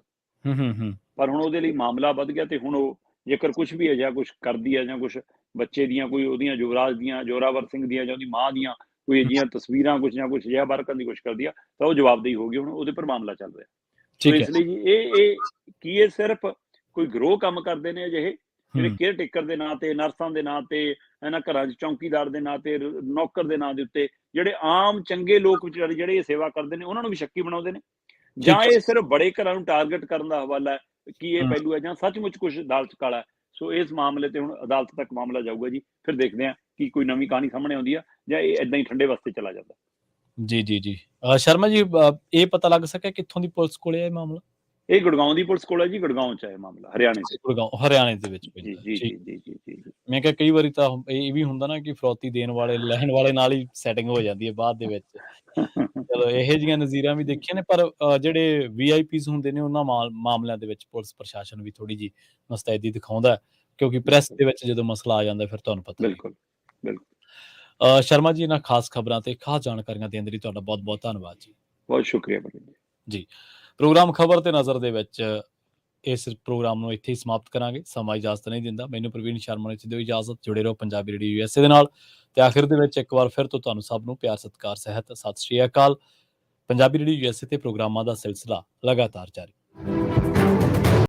S2: ਪਰ ਹੁਣ ਉਹਦੇ ਲਈ ਮਾਮਲਾ ਵੱਧ ਗਿਆ। ਤੇ ਹੁਣ ਉਹ ਜੇਕਰ ਕੁਛ ਵੀ ਅਜਿਹਾ ਕੁਛ ਕਰਦੀ ਹੈ ਜਾਂ ਕੁਛ ਬੱਚੇ ਦੀਆਂ, ਕੋਈ ਉਹਦੀਆਂ ਯੁਵਰਾਜ ਦੀਆਂ, ਜੋਰਾਵਰ ਸਿੰਘ ਦੀਆਂ ਜਾਂ ਉਹਦੀ ਮਾਂ ਦੀਆਂ ਕੋਈ ਅਜਿਹੀਆਂ ਤਸਵੀਰਾਂ ਕੁਛ ਜਾਂ ਕੁਛ ਅਜਿਹਾ ਬਾਹਰ ਕਰਨ ਦੀ ਕੋਸ਼ਿਸ਼ ਕਰਦੀ ਆ ਤਾਂ ਉਹ ਜਵਾਬਦੇਹੀ ਹੋਊਗੀ। ਹੁਣ ਉਹਦੇ ਪਰ ਮਾਮਲਾ ਚੱਲ ਰਿਹਾ। ਇਸ ਲਈ ਜੀ ਇਹ ਕੀ ਇਹ ਸਿਰਫ ਕੋਈ ਗਰੋਹ ਕੰਮ ਕਰਦੇ ਨੇ ਅਜਿਹੇ ਜਿਹੜੇ
S1: ਹੂੰ
S2: ਕੇਅਰ ਟੇਕਰ ਦੇ ਨਾਂ ਤੇ, ਨਰਸਾਂ ਦੇ ਨਾਂ ਤੇ, ਇਹਨਾਂ ਘਰਾਂ 'ਚ ਚੌਂਕੀਦਾਰ ਦੇ ਨਾਂ ਤੇ, ਨੌਕਰ ਦੇ ਨਾਂ ਦੇ ਉੱਤੇ ਜਿਹੜੇ ਆਮ ਚੰਗੇ ਲੋਕ ਵਿਚਾਰੇ ਜਿਹੜੇ ਇਹ ਸੇਵਾ ਕਰਦੇ ਨੇ ਉਹਨਾਂ ਨੂੰ ਵੀ ਸ਼ੱਕੀ ਬਣਾਉਂਦੇ ਨੇ, ਜਾਂ
S1: ਠੀਕ ਹੈ।
S2: ਇਹ ਸਿਰਫ ਬੜੇ ਘਰਾਂ ਨੂੰ ਟਾਰਗੇਟ ਕਰਨ ਦਾ ਹਵਾਲਾ ਹੈ, ਕੀ ਇਹ
S1: ਹੂੰ
S2: ਪਹਿਲੂ ਹੈ ਜਾਂ ਸੱਚਮੁੱਚ ਕੁਝ ਅਦਾਲਤ 'ਚ ਕਾਲਾ ਹੈ। ਸੋ ਇਸ ਮਾਮਲੇ ਤੇ ਹੁਣ ਅਦਾਲਤ ਤੱਕ ਮਾਮਲਾ ਜਾਊਗਾ ਜੀ, ਫਿਰ ਦੇਖਦੇ ਹਾਂ ਕਿ ਕੋਈ ਨਵੀਂ ਕਹਾਣੀ ਸਾਹਮਣੇ ਆਉਂਦੀ ਆ ਜਾਂ ਇਹ ਏਦਾਂ ਹੀ ਠੰਡੇ ਵਾਸਤੇ ਚਲਾ ਜਾਂਦਾ।
S1: ਜੀ ਜੀ ਜੀ ਸ਼ਰਮਾ ਜੀ, ਇਹ ਪਤਾ ਲੱਗ ਸਕਿਆ ਕਿੱਥੋਂ ਦੀ ਪੁਲਿਸ ਕੋਲੇ ਹੈ ਇਹ ਮਾਮਲਾ?
S2: ਇਹ ਗੁੜਗਾਉਂ ਦੀ ਪੁਲਿਸ ਕੋਲ ਹੈ ਜੀ, ਗੁੜਗਾਉਂ 'ਚ ਹੈ ਇਹ ਮਾਮਲਾ, ਹਰਿਆਣੇ 'ਚ।
S1: ਗੁੜਗਾਉਂ ਹਰਿਆਣੇ ਦੇ ਵਿੱਚ
S2: ਜੀ
S1: ਪੈਂਦਾ।
S2: ਜੀ
S1: ਠੀਕ।
S2: ਜੀ ਜੀ ਜੀ ਜੀ।
S1: ਮੈਂ ਕਿਹਾ ਕਈ ਵਾਰੀ ਤਾਂ ਇਹ ਵੀ ਹੁੰਦਾ ਨਾ ਕਿ ਫਰੌਤੀ ਦੇਣ ਵਾਲੇ ਲੈਣ ਵਾਲੇ ਨਾਲ ਹੀ ਸੈਟਿੰਗ ਹੋ ਜਾਂਦੀ ਹੈ ਬਾਅਦ ਦੇ ਵਿੱਚ। ਚਲੋ ਇਹੋ ਜਿਹੀਆਂ ਨਜ਼ੀਰਾਂ ਵੀ ਦੇਖੀਆਂ ਨੇ, ਪਰ ਜਿਹੜੇ ਵੀਆਈਪੀਜ਼ ਹੁੰਦੇ ਨੇ ਉਹਨਾਂ ਮਾਮਲਿਆਂ ਦੇ ਵਿੱਚ ਪੁਲਿਸ ਪ੍ਰਸ਼ਾਸਨ ਵੀ ਥੋੜੀ ਜਿਹੀ ਮੁਸਤੈਦੀ ਦਿਖਾਉਂਦਾ ਹੈ, ਕਿਉਂਕਿ ਪ੍ਰੈਸ ਦੇ ਵਿੱਚ ਜਦੋਂ ਮਸਲਾ ਆ ਜਾਂਦਾ ਫਿਰ ਤੁਹਾਨੂੰ ਪਤਾ ਹੀ ਹੈ।
S2: ਬਿਲਕੁਲ ਬਿਲਕੁਲ।
S1: ਸ਼ਰਮਾ ਜੀ, ਇਹਨਾਂ ਖਾਸ ਖਬਰਾਂ ਤੇ ਖਾਸ ਜਾਣਕਾਰੀਆਂ ਦੇਣ ਲਈ ਤੁਹਾਡਾ ਬਹੁਤ ਬਹੁਤ ਧੰਨਵਾਦ ਜੀ।
S2: ਬਹੁਤ ਸ਼ੁਕਰੀਆ ਬਲਵਿੰਦਰ
S1: ਜੀ, ਪ੍ਰੋਗਰਾਮ ਖਬਰ ਤੇ ਨਜ਼ਰ ਦੇ ਵਿੱਚ ਇਸ ਪ੍ਰੋਗਰਾਮ ਨੂੰ ਇੱਥੇ ਹੀ ਸਮਾਪਤ ਕਰਾਂਗੇ। ਸਮਾਂ ਇਜਾਜ਼ਤ ਨਹੀਂ ਦਿੰਦਾ। ਮੈਨੂੰ ਪ੍ਰਵੀਨ ਸ਼ਰਮਾ ਨੇ ਦਿਓ ਇਜਾਜ਼ਤ। ਜੁੜੇ ਰਹੋ ਪੰਜਾਬੀ ਰੇਡੀਓ ਯੂਐਸਏ ਦੇ ਨਾਲ। ਤੇ ਆਖਿਰ ਦੇ ਵਿੱਚ ਇੱਕ ਵਾਰ ਫਿਰ ਤੋਂ ਤੁਹਾਨੂੰ ਸਭ ਨੂੰ ਪਿਆਰ, ਸਤਿਕਾਰ, ਸਹਿਤ, ਸਤਿ ਸ਼੍ਰੀ ਅਕਾਲ। ਪੰਜਾਬੀ ਰੇਡੀਓ ਯੂਐਸਏ ਤੇ ਪ੍ਰੋਗਰਾਮਾਂ ਦਾ ਸਿਲਸਿਲਾ ਲਗਾਤਾਰ ਜਾਰੀ।